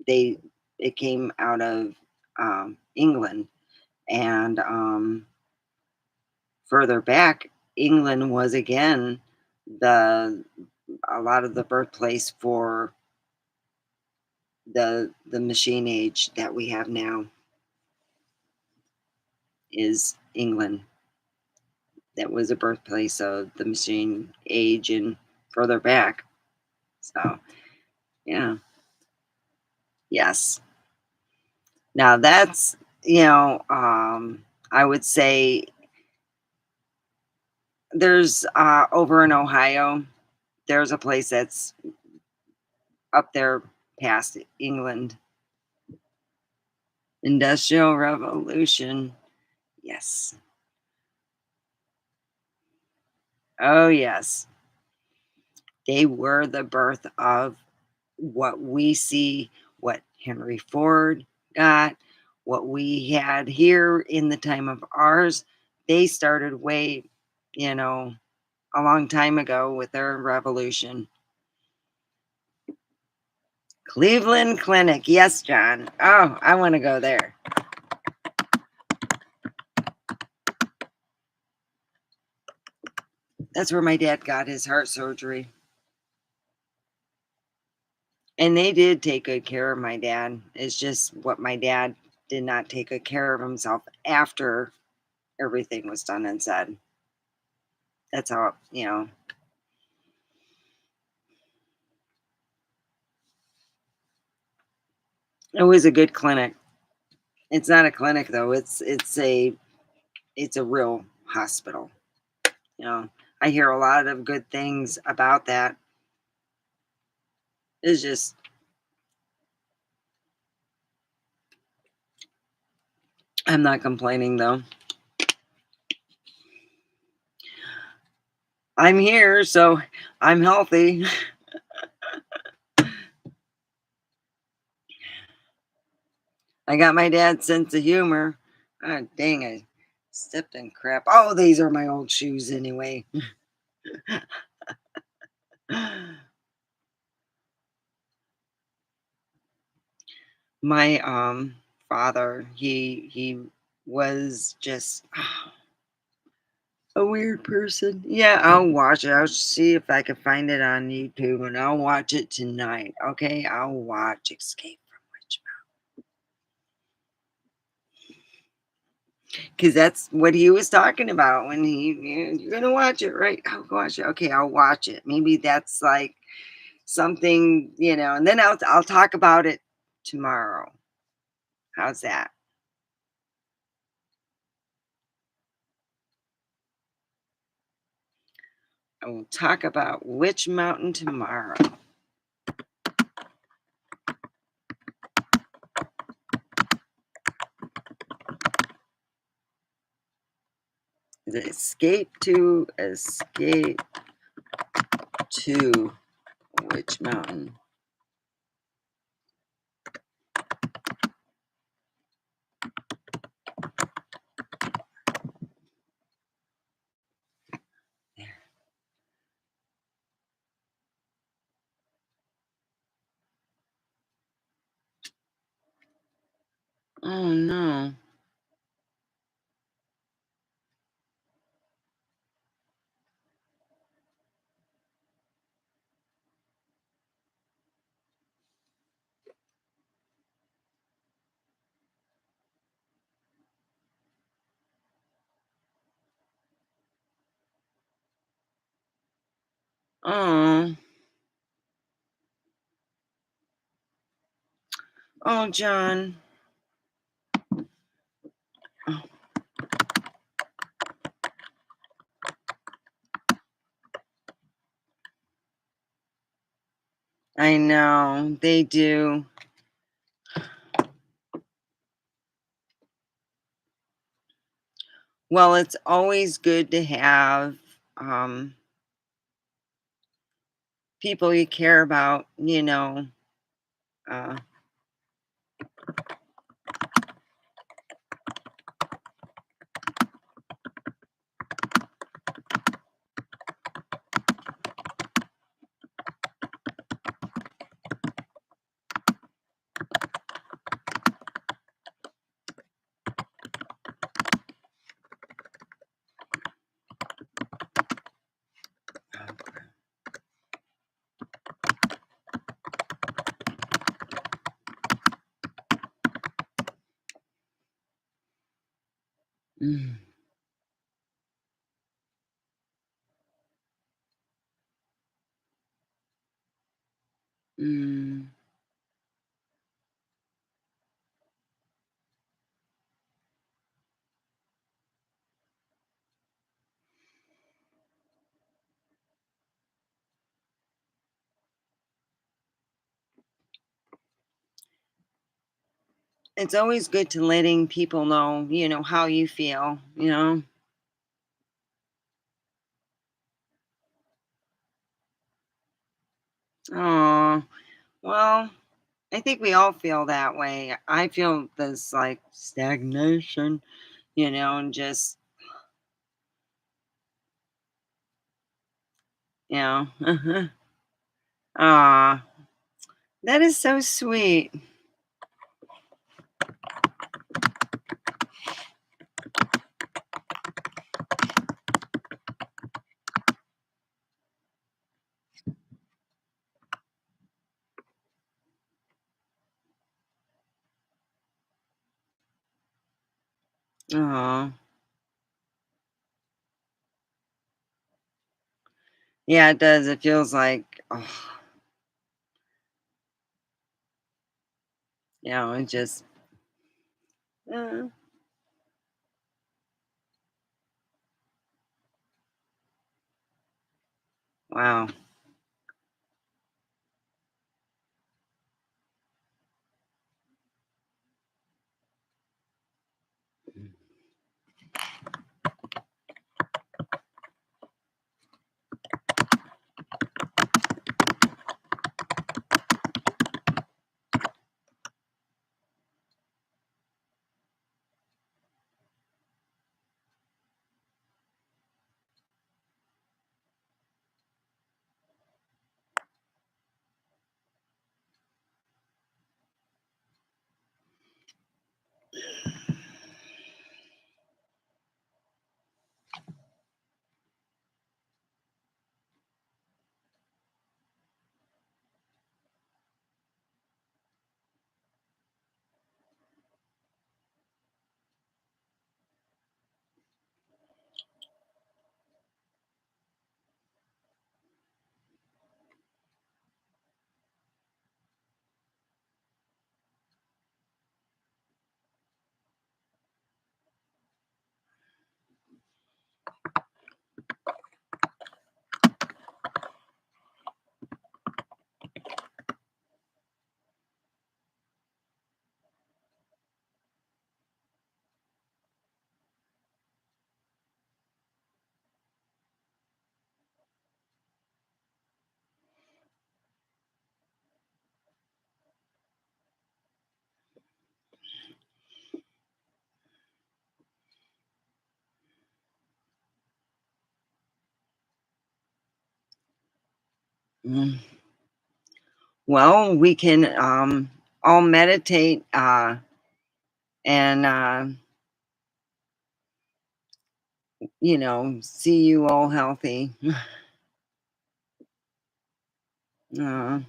They it came out of England, and further back, England was again the a lot of the birthplace for the machine age that we have now is England. That was a birthplace of the machine age and further back. So yeah, yes. Now that's I would say there's over in Ohio, there's a place that's up there past England. Industrial Revolution. Yes. Oh, yes. They were the birth of what we see, what Henry Ford got, what we had here in the time of ours. They started way, you know, a long time ago with their revolution. Cleveland Clinic. Yes, John. Oh, I want to go there. That's where my dad got his heart surgery. And they did take good care of my dad. It's just what my dad did not take good care of himself after everything was done and said. That's how. It was a good clinic. It's not a clinic though. It's a real hospital. You know, I hear a lot of good things about that. It's just I'm not complaining though. I'm here, so I'm healthy. I got my dad's sense of humor. Ah, dang, I stepped in crap. Oh, these are my old shoes anyway. My father, he was just a weird person. Yeah, I'll watch it. I'll see if I can find it on YouTube and I'll watch it tonight. Okay, I'll watch Escape from Witch because that's what he was talking about when you're gonna watch it, right? I'll watch it. Okay, I'll watch it. Maybe that's like something, and then I'll talk about it tomorrow. How's that? I will talk about Witch Mountain tomorrow. Escape to Witch Mountain. There. Oh no. Oh, oh, John. Oh, I know they do. Well, it's always good to have um, people you care about, uh, mm, mm. It's always good to letting people know, how you feel. Oh, well, I think we all feel that way. I feel this like stagnation, and just, you know, ah, that is so sweet. Oh, yeah, it does. It feels like, oh, it just, uh, wow. Mm. Well, we can all meditate and, see you all healthy. Uh,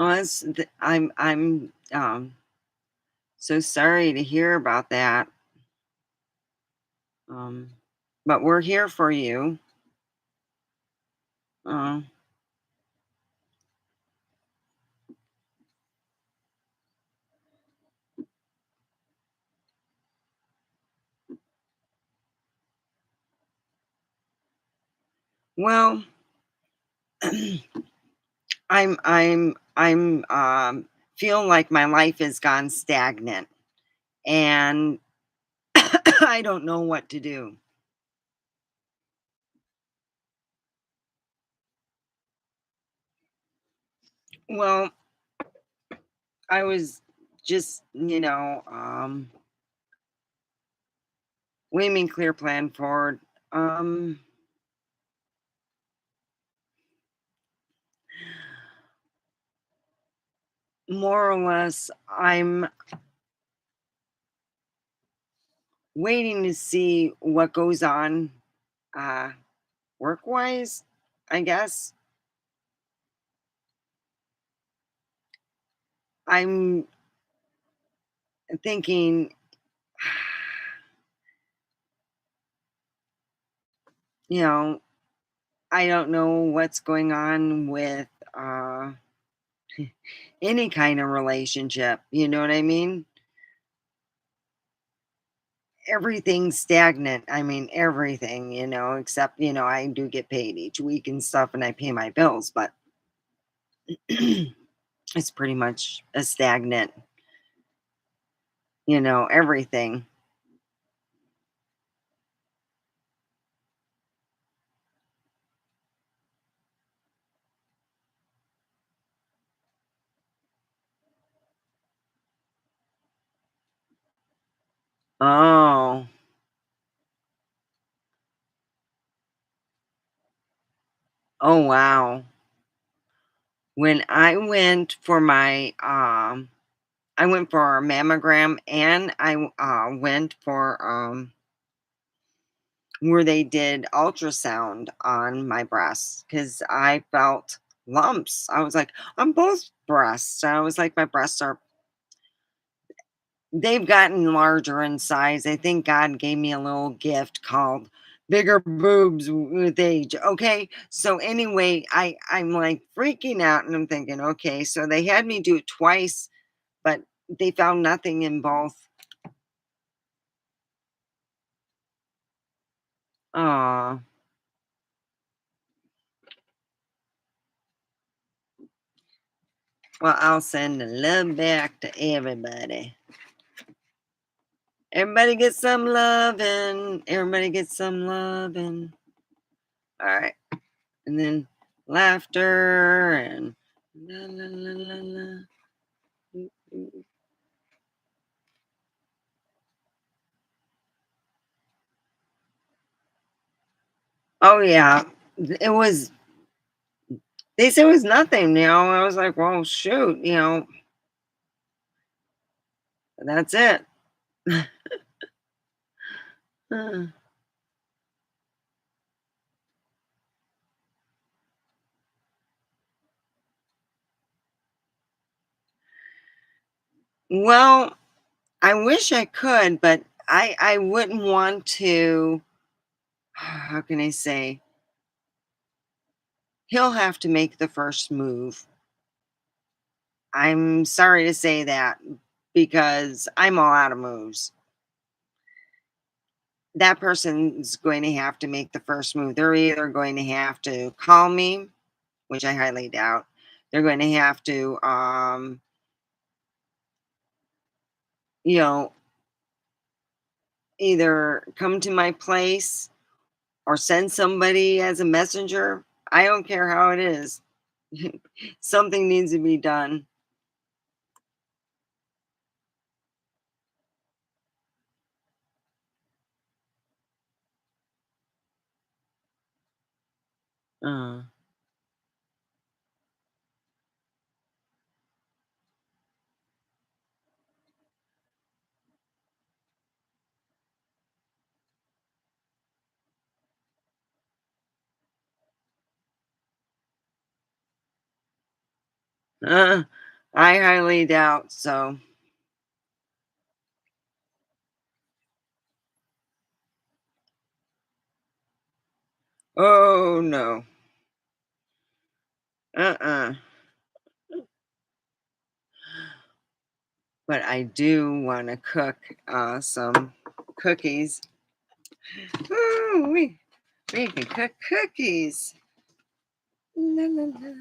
Oh, I'm so sorry to hear about that. Um, but we're here for you. Uh, well, I'm feel like my life has gone stagnant, and I don't know what to do. Well, I was just, what do you mean clear plan forward? Um, More or less, I'm waiting to see what goes on, uh, work wise, I guess. I'm thinking, you know, I don't know what's going on with any kind of relationship. You know what I mean? Everything's stagnant. I mean, everything, except, I do get paid each week and stuff and I pay my bills, but it's pretty much a stagnant, everything. Oh, oh, wow. When I went for a mammogram and I went for, where they did ultrasound on my breasts because I felt lumps. I was like, on both breasts. I was like, my breasts they've gotten larger in size. I think God gave me a little gift called bigger boobs with age. Okay. So anyway, I'm like freaking out and I'm thinking, okay, so they had me do it twice, but they found nothing in both. Oh, well, I'll send the love back to everybody. Everybody get some loving. Everybody get some loving. All right. And then laughter and la la la la la. Mm, mm. Oh yeah. It was they said it was nothing, I was like, well shoot, that's it. Uh, well, I wish I could, but I wouldn't want to how can I say he'll have to make the first move. I'm sorry to say that because I'm all out of moves. That person's going to have to make the first move. They're either going to have to call me, which I highly doubt. They're going to have to, you know, either come to my place or send somebody as a messenger. I don't care how it is. Something needs to be done. Uh, I highly doubt so. Oh no. Uh-uh. But I do want to cook some cookies. Ooh, we can cook cookies. La, la, la.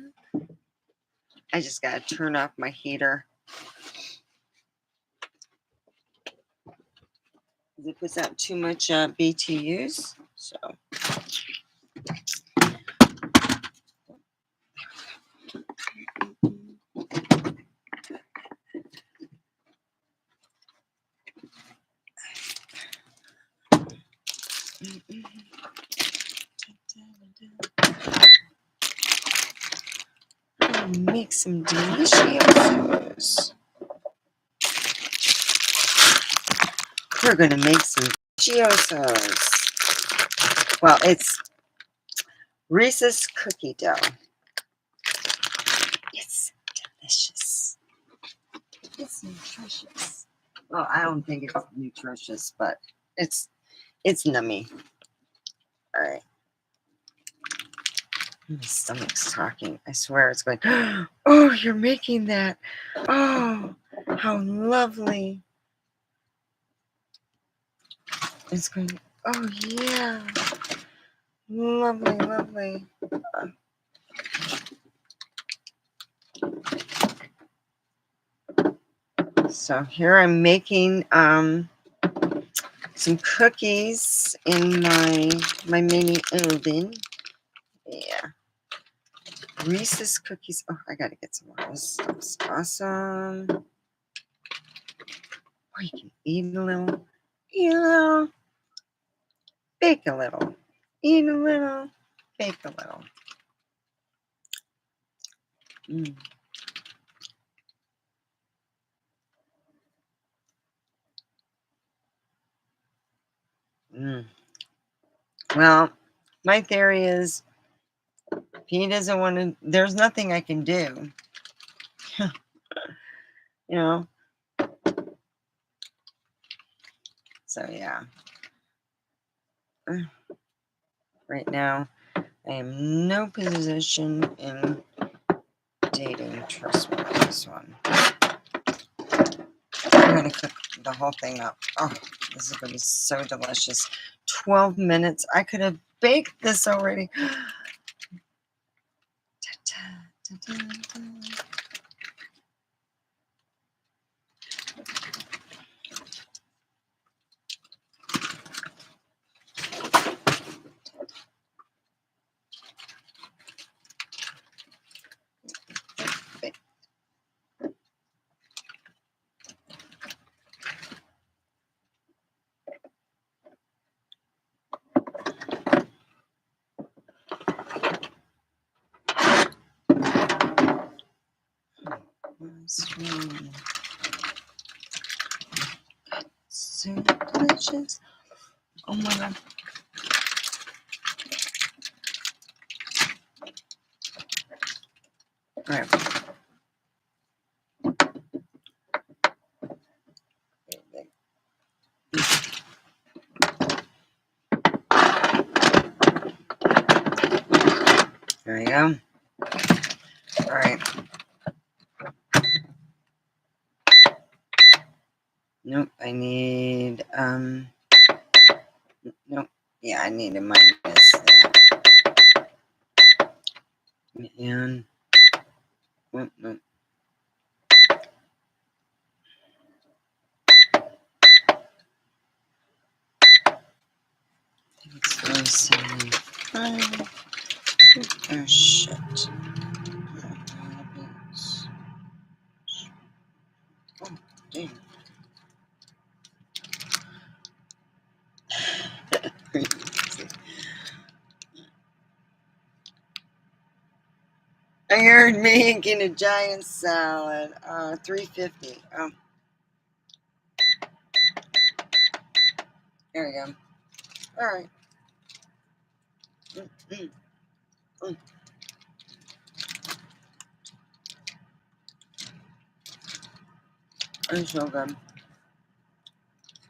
I just gotta turn off my heater. It puts out too much BTUs. So make some delicios. We're gonna make some deliciosos. Well, it's Reese's cookie dough. It's delicious. It's nutritious. Well, I don't think it's nutritious, but it's nummy. All right. My stomach's talking. I swear it's going, oh, you're making that. Oh, how lovely. It's going, oh, yeah. Lovely, lovely. So here I'm making some cookies in my mini oven. Yeah. Reese's cookies. Oh, I gotta get some more. This stuff's awesome. Oh, you can eat a little, bake a little, eat a little, bake a little. Mm. Mm. Well, my theory is if he doesn't want to, there's nothing I can do. You know? So, yeah. Right now, I am in no position in dating. Trust me on this one. I'm going to cook the whole thing up. Oh, this is going to be so delicious. 12 minutes. I could have baked this already. So delicious. Oh my god. All right. There you go. All right. Nope. I need nope. Yeah, I need to minus that. And nope. It's 175. Oh shit. Oh damn. I heard making a giant salad. 350. Oh, there we go. All right. Mm, mm, mm. It's so good.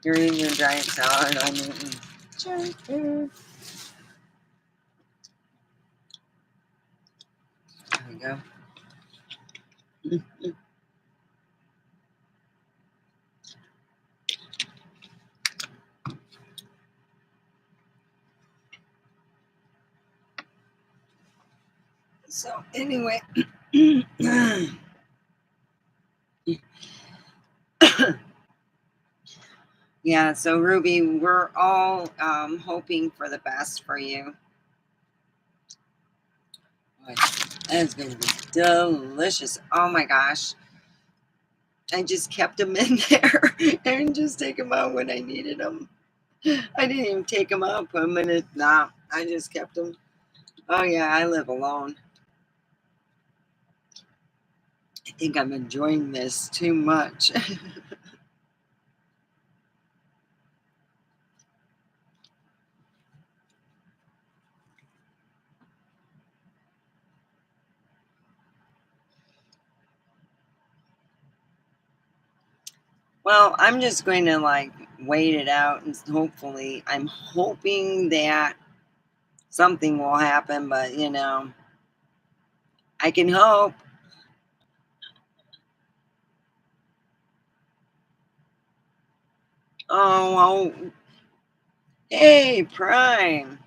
You're eating your giant salad. I'm eating giant food. There we go. So anyway, yeah. So Ruby, we're all hoping for the best for you. Boy, that is going to be delicious. Oh my gosh. I just kept them in there and just take them out when I needed them. I didn't even take them out for a minute. Nah, I just kept them. Oh yeah, I live alone. I think I'm enjoying this too much. Well, I'm just going to like wait it out and hopefully, I'm hoping that something will happen, but you know, I can hope. Oh, well, hey, Prime.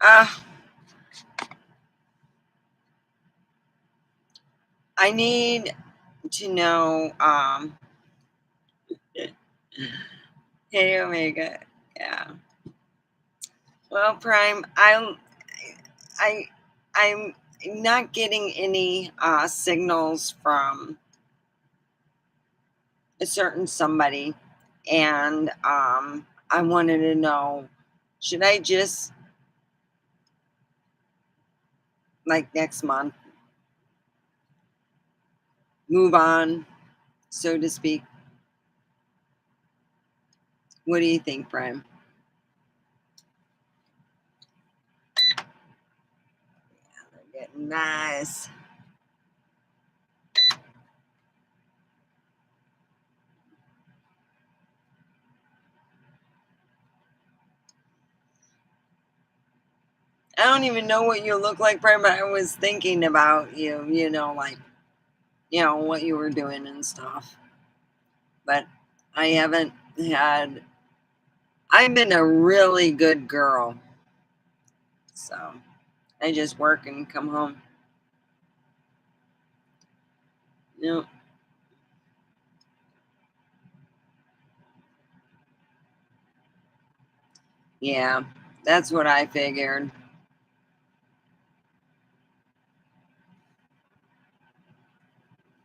Uh, I need to know, hey, Omega. Yeah. Well, Prime, I, I'm not getting any signals from a certain somebody, and I wanted to know, should I just like next month move on, so to speak? What do you think, Prime? Getting nice. I don't even know what you look like, Prime, but I was thinking about you, you know, like, you know, what you were doing and stuff. But I haven't had, I've been a really good girl. So I just work and come home. You know, yeah, that's what I figured.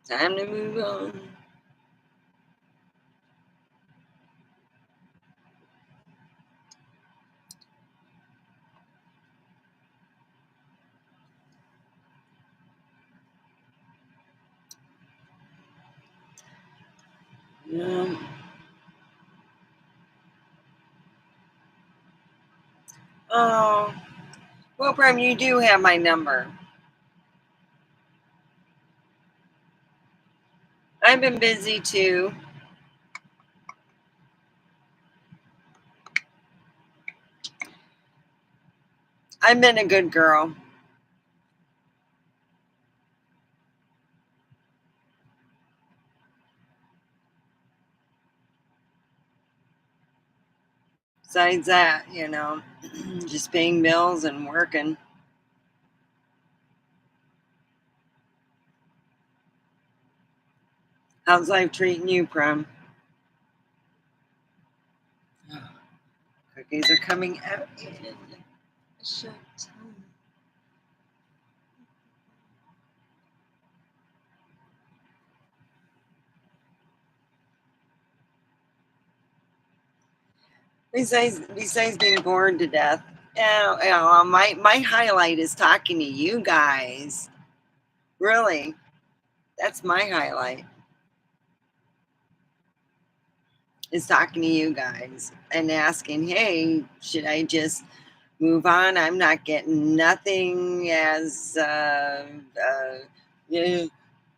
Time to move on. Yeah. Oh, well, Prime, you do have my number. I've been busy too. I've been a good girl. Besides that, you know, just paying bills and working. How's life treating you, Prime? Cookies are coming out in a short time. Besides being bored to death, my highlight is talking to you guys. Really, That's my highlight, is talking to you guys and asking, hey, should I just move on? I'm not getting nothing as yeah,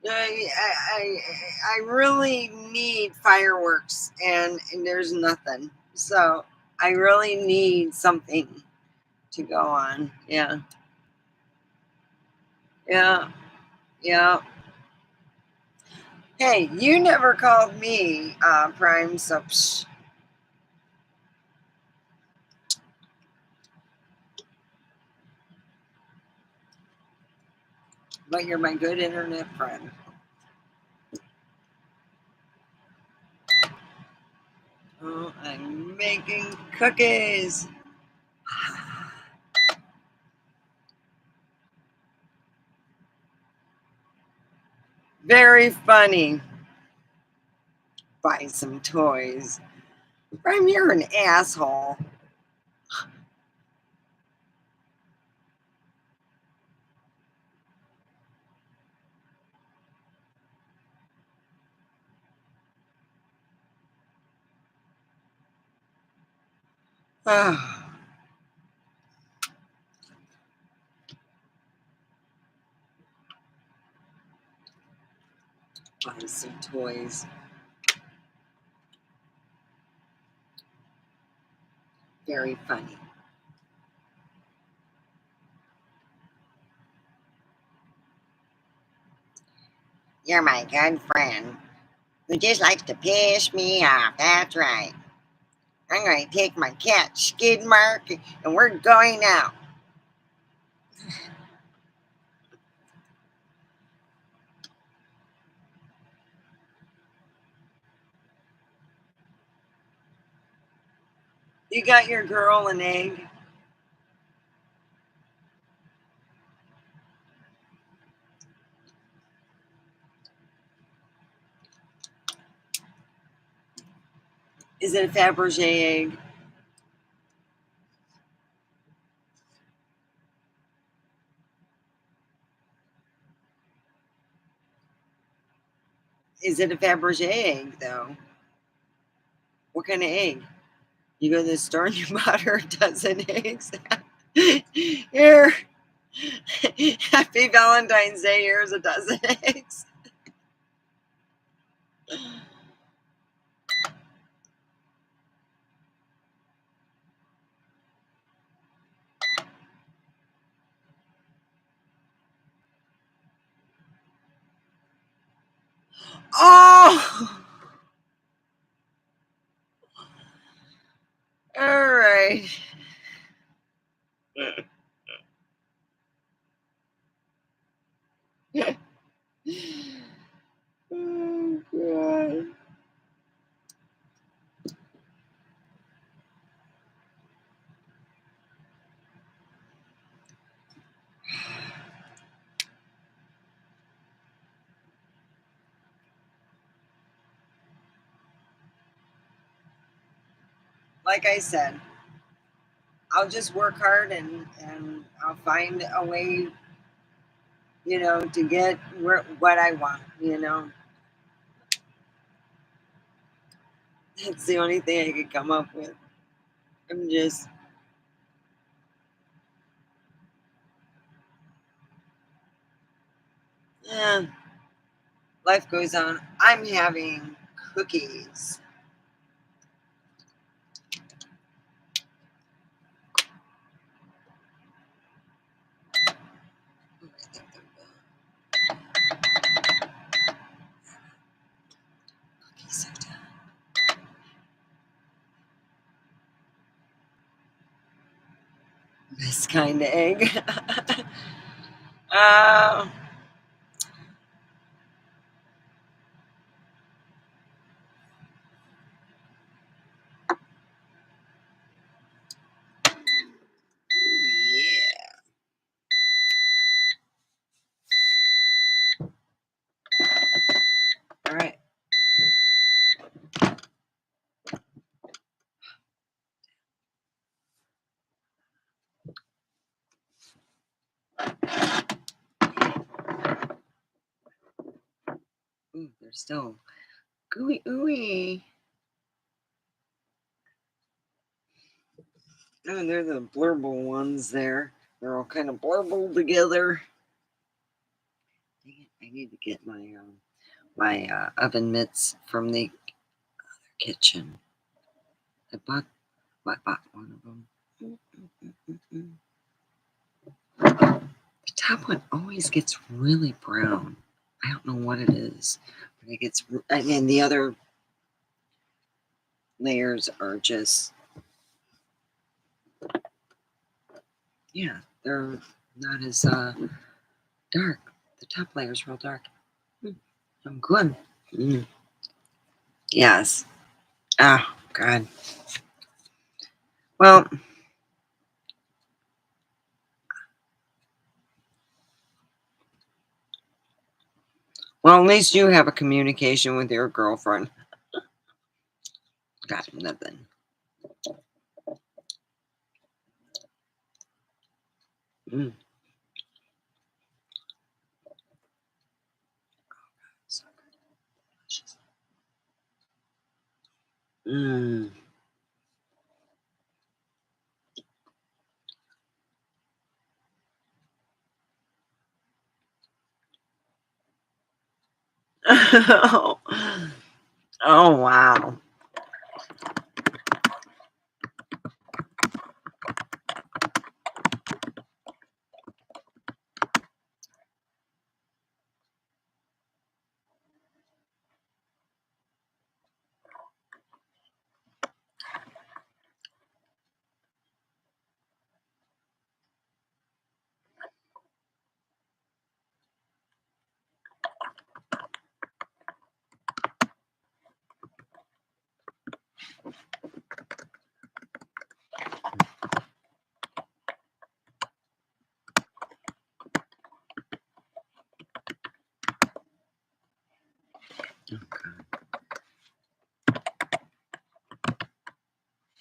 I really need fireworks, and there's nothing. So I really need something to go on. Yeah, yeah, yeah. Hey, you never called me, Prime, so psh, but you're my good internet friend. Oh, I'm making cookies. Very funny. Buy some toys. Prime, you're an asshole. Oh, buy some toys. Very funny. You're my good friend who just likes to piss me off. That's right. I'm going to take my cat, Skid Mark, and we're going out. You got your girl an egg? Is it a Fabergé egg? Is it a Fabergé egg, though? What kind of egg? You go to the store and you bought her a dozen eggs. Here, happy Valentine's Day. Here's a dozen eggs. Oh, all right. Oh, God. Like I said, I'll just work hard and I'll find a way, to get what I want, That's the only thing I could come up with. I'm just, eh, life goes on. I'm having cookies. Cookies are done. This kind of egg. uh, yeah. All right. Ooh, they're still gooey ooey. Oh, they're the blurble ones there. They're all kind of blurbled together. Dang it, I need to get my oven mitts from the kitchen. I bought one of them. The top one always gets really brown. I don't know what it is, but it gets. I mean, the other layers are just, yeah, they're not as dark. The top layer is real dark. I'm good. Mm. Yes. Oh God. Well, at least you have a communication with your girlfriend. Got nothing. Mm. So delicious. Mm. Oh wow.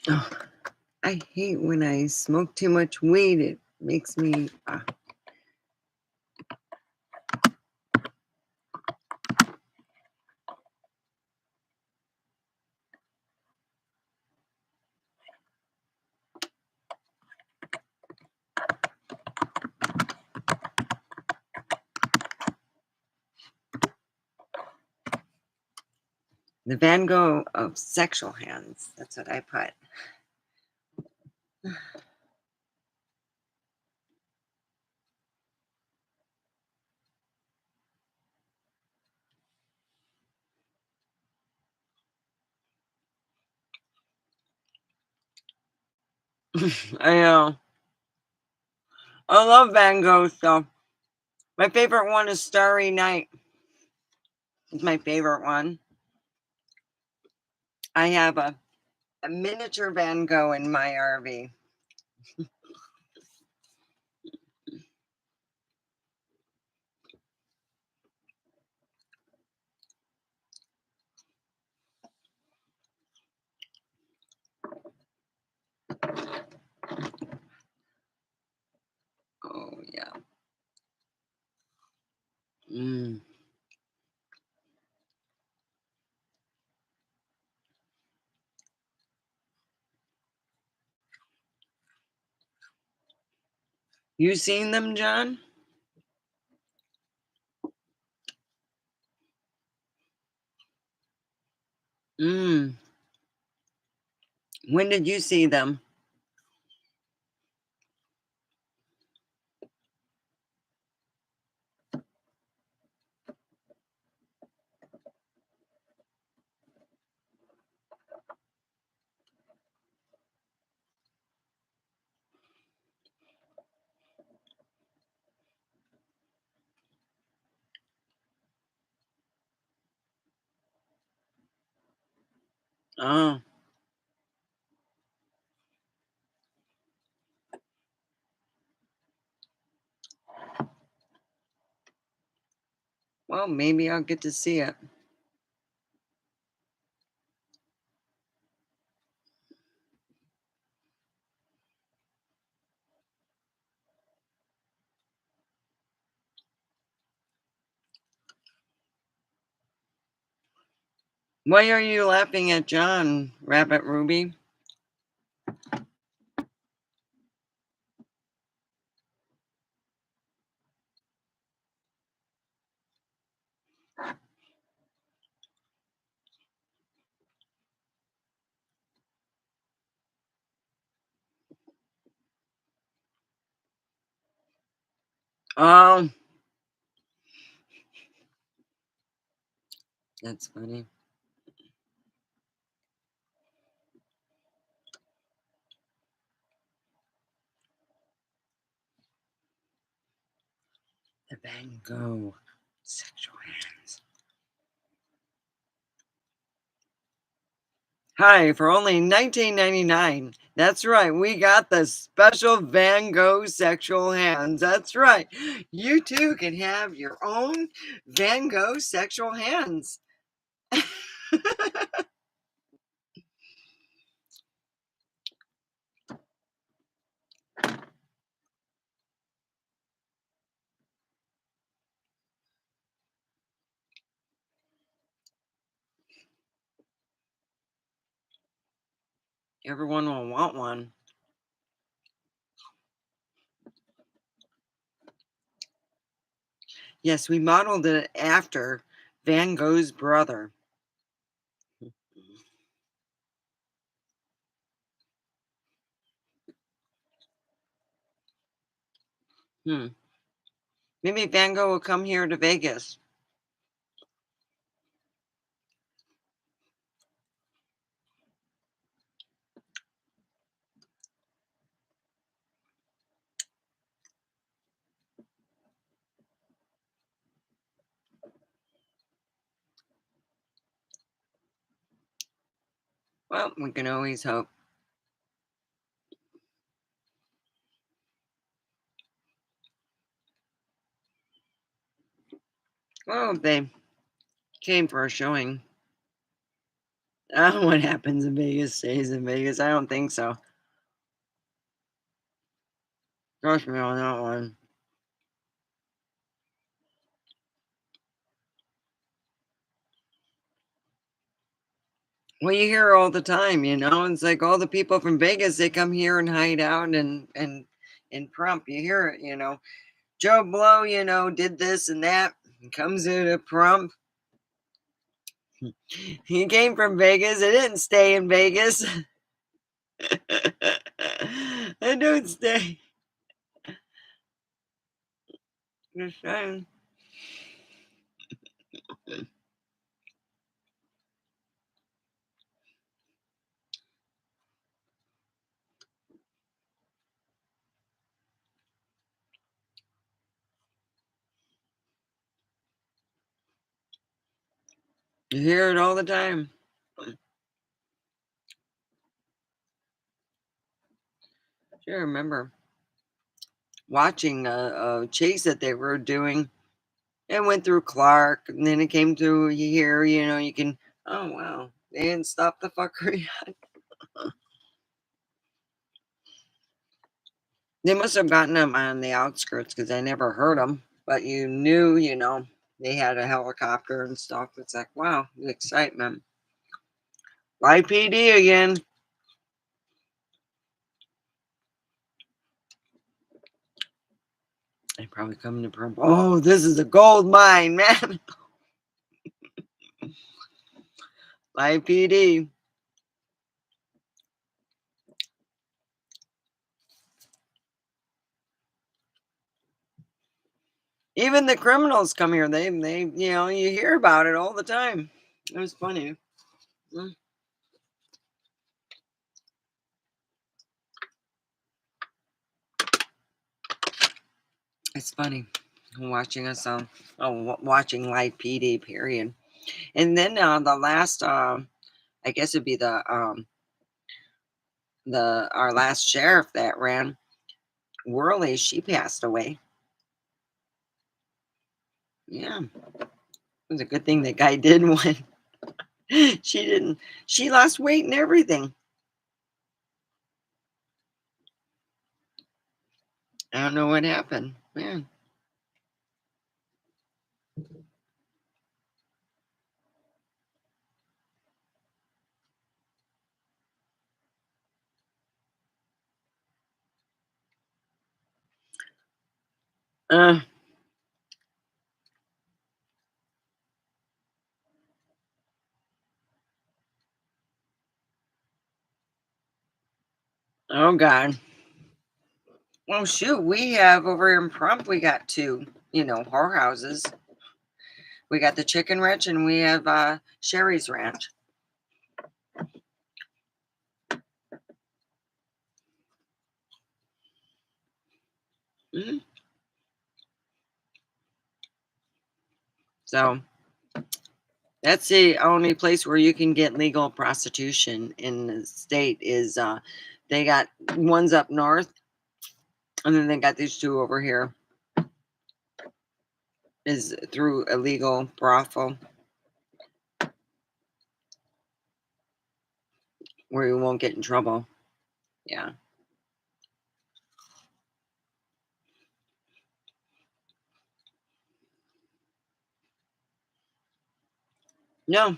Oh, I hate when I smoke too much weed. It makes me. The Van Gogh of sexual hands. That's what I put. I know. I love Van Gogh stuff. My favorite one is Starry Night. It's my favorite one. I have a miniature Van Gogh in my RV. Oh yeah. Mm. You seen them, John? Mm. When did you see them? Oh, well, maybe I'll get to see it. Why are you laughing at John, Rabbit Ruby? Oh, that's funny. The Van Gogh sexual hands. Hi, for only 19.99. That's right. We got the special Van Gogh sexual hands. That's right. You too can have your own Van Gogh sexual hands. Everyone will want one. Yes, we modeled it after Van Gogh's brother. Hmm. Maybe Van Gogh will come here to Vegas. Well, we can always hope. Well, if they came for a showing. What happens in Vegas stays in Vegas. I don't think so. Trust me on that one. Well, you hear all the time, it's like all the people from Vegas, they come here and hide out and prompt. You hear it. Joe Blow, did this and that. Comes in a prompt. He came from Vegas. It didn't stay in Vegas. I don't stay. Just saying. You hear it all the time. I remember watching a chase that they were doing. It went through Clark, and then it came through here. You can. Oh wow, they didn't stop the fuckery. They must have gotten them on the outskirts because I never heard them. But you knew, they had a helicopter and stuff. It's like wow, the excitement. YPD again. They probably come to Pearl. Oh, this is a gold mine, man. YPD. Even the criminals come here. They you hear about it all the time. It was funny. Mm, it's funny watching us watching live PD period. And then the last I guess it'd be the our last sheriff that ran Worley, she passed away. Yeah. It was a good thing that guy did win. She didn't. She lost weight and everything. I don't know what happened. Man. Uh, oh God. Well, shoot, we have over here in Prump, we got two, whorehouses. We got the Chicken Ranch and we have Sherry's Ranch. Mhm. So that's the only place where you can get legal prostitution in the state is they got ones up north and then they got these two over here is through a legal brothel where you won't get in trouble. Yeah. No,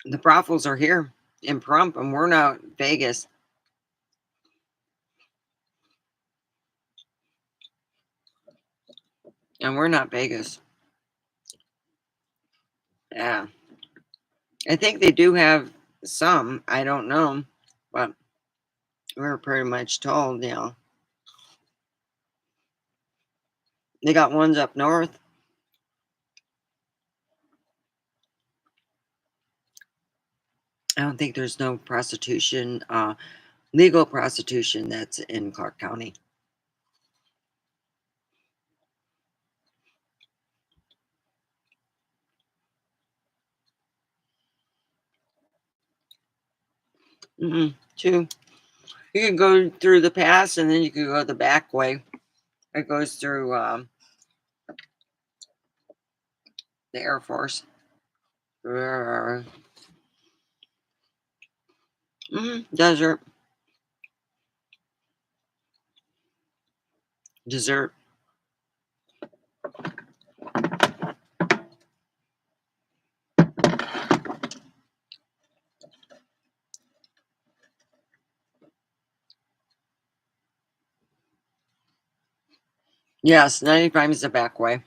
the brothels are here in Prump and we're not Vegas. And we're not Vegas. Yeah. I think they do have some. I don't know. But we were pretty much told, they got ones up north. I don't think there's no prostitution, legal prostitution that's in Clark County. Two. You can go through the pass and then you can go the back way. It goes through the Air Force. Desert. Dessert. Yes, 95 is the back way.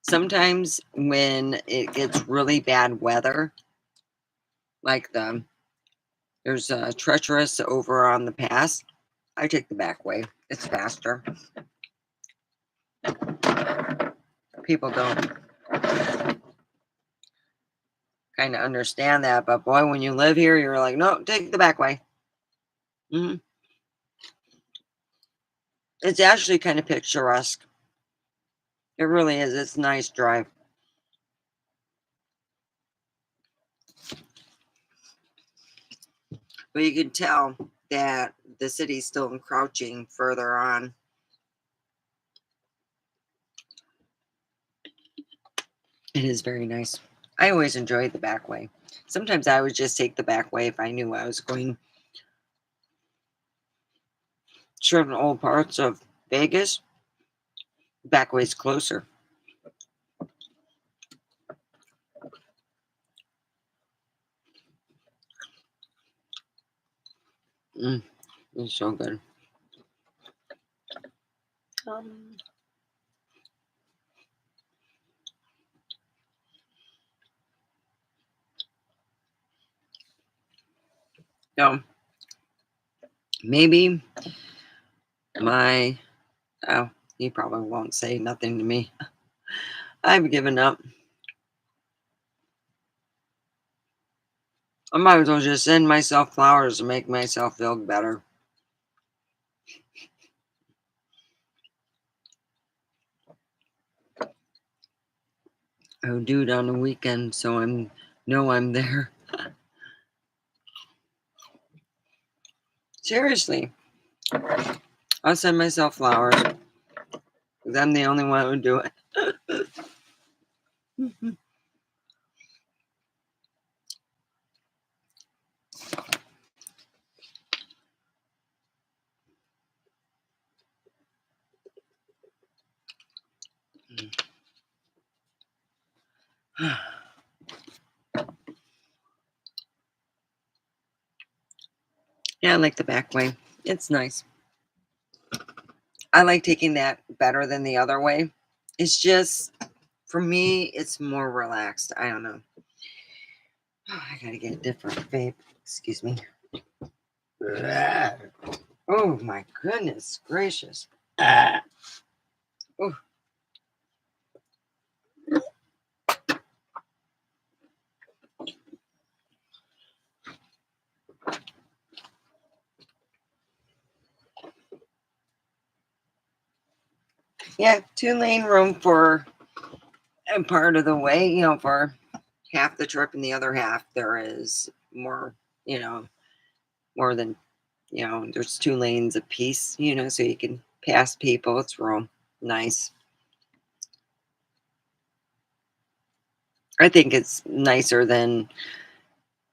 Sometimes when it gets really bad weather, like there's a treacherous over on the pass, I take the back way. It's faster. People don't kind of understand that, but boy, when you live here, you're like, no, take the back way. hmm It's actually kind of picturesque. It really is. It's a nice drive. But you can tell that the city's still encroaching further on. It is very nice. I always enjoyed the back way. Sometimes I would just take the back way if I knew I was going certain old parts of Vegas. Back way's closer. It's so good. Um, no, maybe my oh, he probably won't say nothing to me. I've given up. I might as well just send myself flowers to make myself feel better. I would do it on the weekend so I'm there. Seriously, I'll send myself flowers. 'Cause I'm the only one who would do it. Yeah, I like the back way. It's nice. I like taking that better than the other way. It's just, for me, it's more relaxed. I don't know. Oh, I gotta get a different vape. Excuse me. Oh my goodness gracious. Oh, yeah, 2 lane room for a part of the way, for half the trip, and the other half there is more, you know, more than, there's 2 lanes apiece, so you can pass people. It's real nice. I think it's nicer than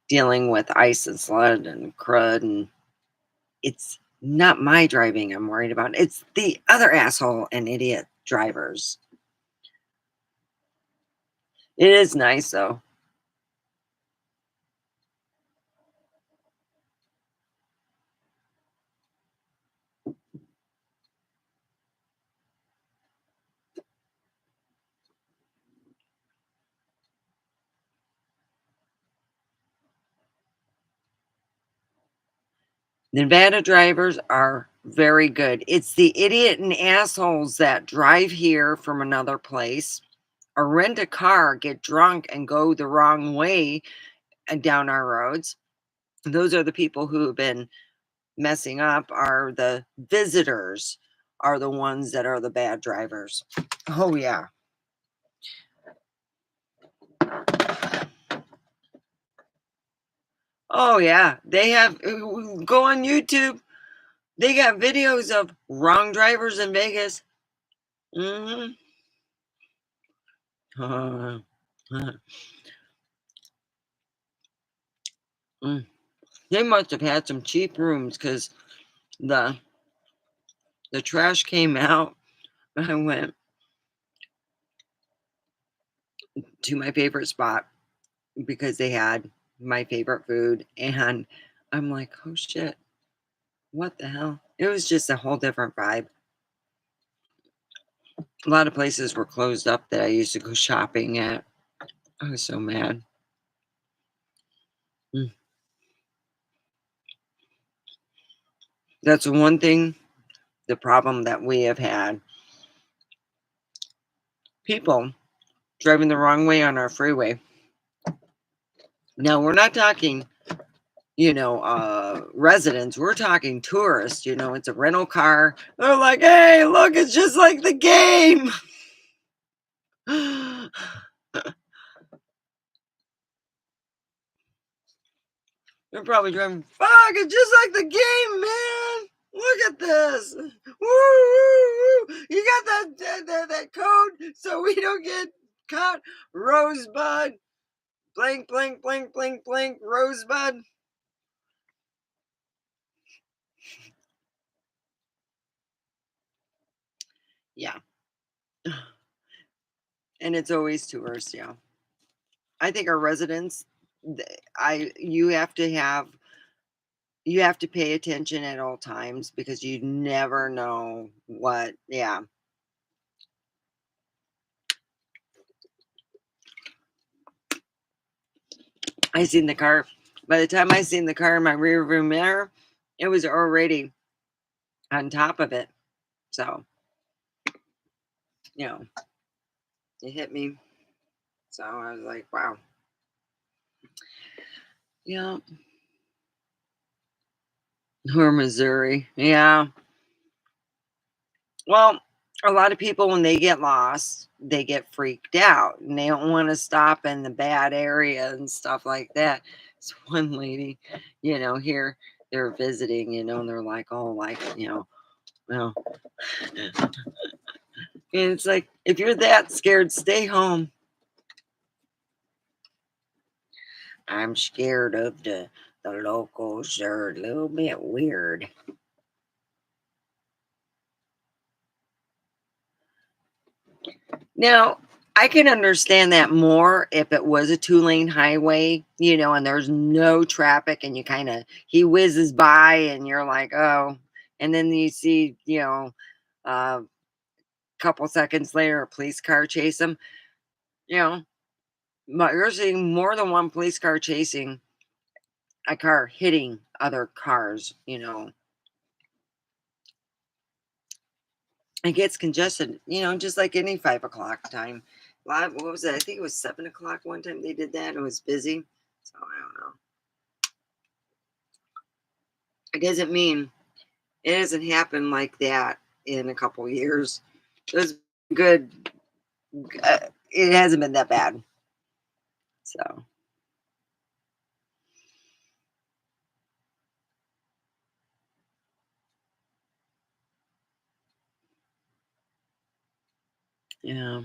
dealing with ice and slud and crud, and it's not my driving I'm worried about. It's the other asshole and idiot drivers. It is nice though. Nevada drivers are very good. It's the idiot and assholes that drive here from another place or rent a car, get drunk, and go the wrong way and down our roads. Those are the people who have been messing up. Are the visitors are the ones that are the bad drivers. Oh yeah. Oh yeah. They have, go on YouTube. They got videos of wrong drivers in Vegas. Mm-hmm. Mm. They must have had some cheap rooms because the the trash came out. I went to my favorite spot because they had my favorite food, and I'm like, oh shit, what the hell? It was just a whole different vibe. A lot of places were closed up that I used to go shopping at. I was so mad. Mm. That's one thing, the problem that we have had. People driving the wrong way on our freeway. Now, we're not talking, residents. We're talking tourists. It's a rental car. They're like, hey, look, it's just like the game. They're probably driving, fuck, it's just like the game, man. Look at this. Woo, woo, woo. You got that code so we don't get caught. Rosebud. Blink, blink, blink, blink, blink. Rosebud. Yeah. And it's always tourists, yeah. I think our residents, you have to pay attention at all times because you never know what. Yeah. I seen the car. By the time I seen the car in my rear view mirror, it was already on top of it. So, you know, it hit me. So I was like, wow. Yeah. Or Missouri. Yeah. Well, a lot of people, when they get lost, they get freaked out and they don't want to stop in the bad area and stuff like that. So one lady, here they're visiting, and they're like, oh, like, well, and it's like, if you're that scared, stay home. I'm scared of the locals. They're a little bit weird. Now, I can understand that more if it was a 2 lane highway, and there's no traffic and he whizzes by and you're like, oh, and then you see, A couple seconds later, a police car chase them. You know, you're seeing more than one police car chasing a car hitting other cars. It gets congested. Just like any 5 o'clock time. What was it? I think it was 7 o'clock one time they did that. It was busy. So I don't know. It doesn't mean it hasn't happened like that in a couple years. It was good. It hasn't been that bad. So, yeah.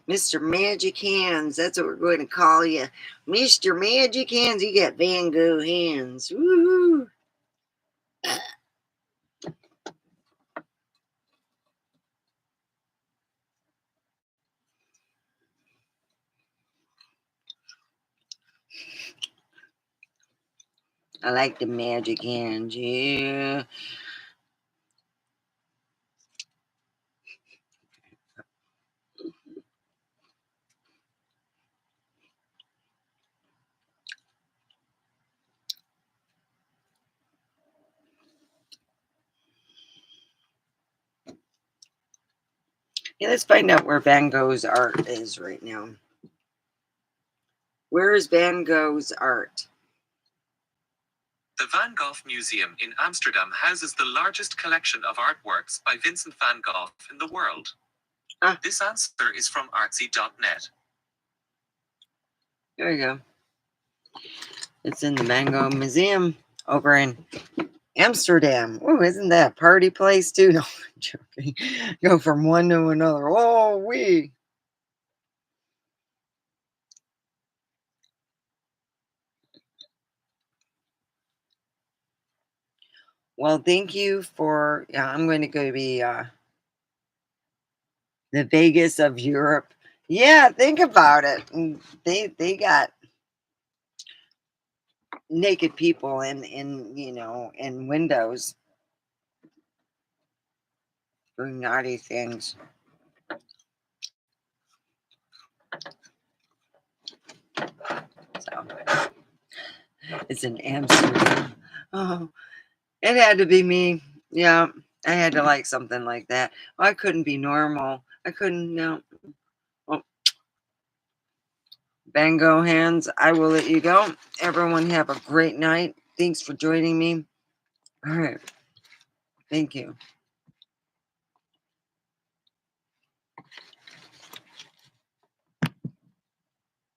Mr. Magic Hands. That's what we're going to call you. Mr. Magic Hands. You got Van Gogh hands. Woo! I like the magic hands. Yeah. Yeah, let's find out where Van Gogh's art is right now. Where is Van Gogh's art? The Van Gogh Museum in Amsterdam houses the largest collection of artworks by Vincent van Gogh in the world. This answer is from artsy.net. There we go. It's in the Van Gogh Museum over in Amsterdam. Oh, isn't that a party place too? No, I'm joking. Go from one to another. Oh, we. Well, thank you for. Yeah, I'm going to go be the Vegas of Europe. Yeah, think about it. They got naked people in windows doing naughty things. So it's in Amsterdam. Oh, it had to be me. Yeah, I had to like something like that. I couldn't be normal. I couldn't. No. Well, Van Gogh hands. I will let you go. Everyone have a great night. Thanks for joining me. All right. Thank you.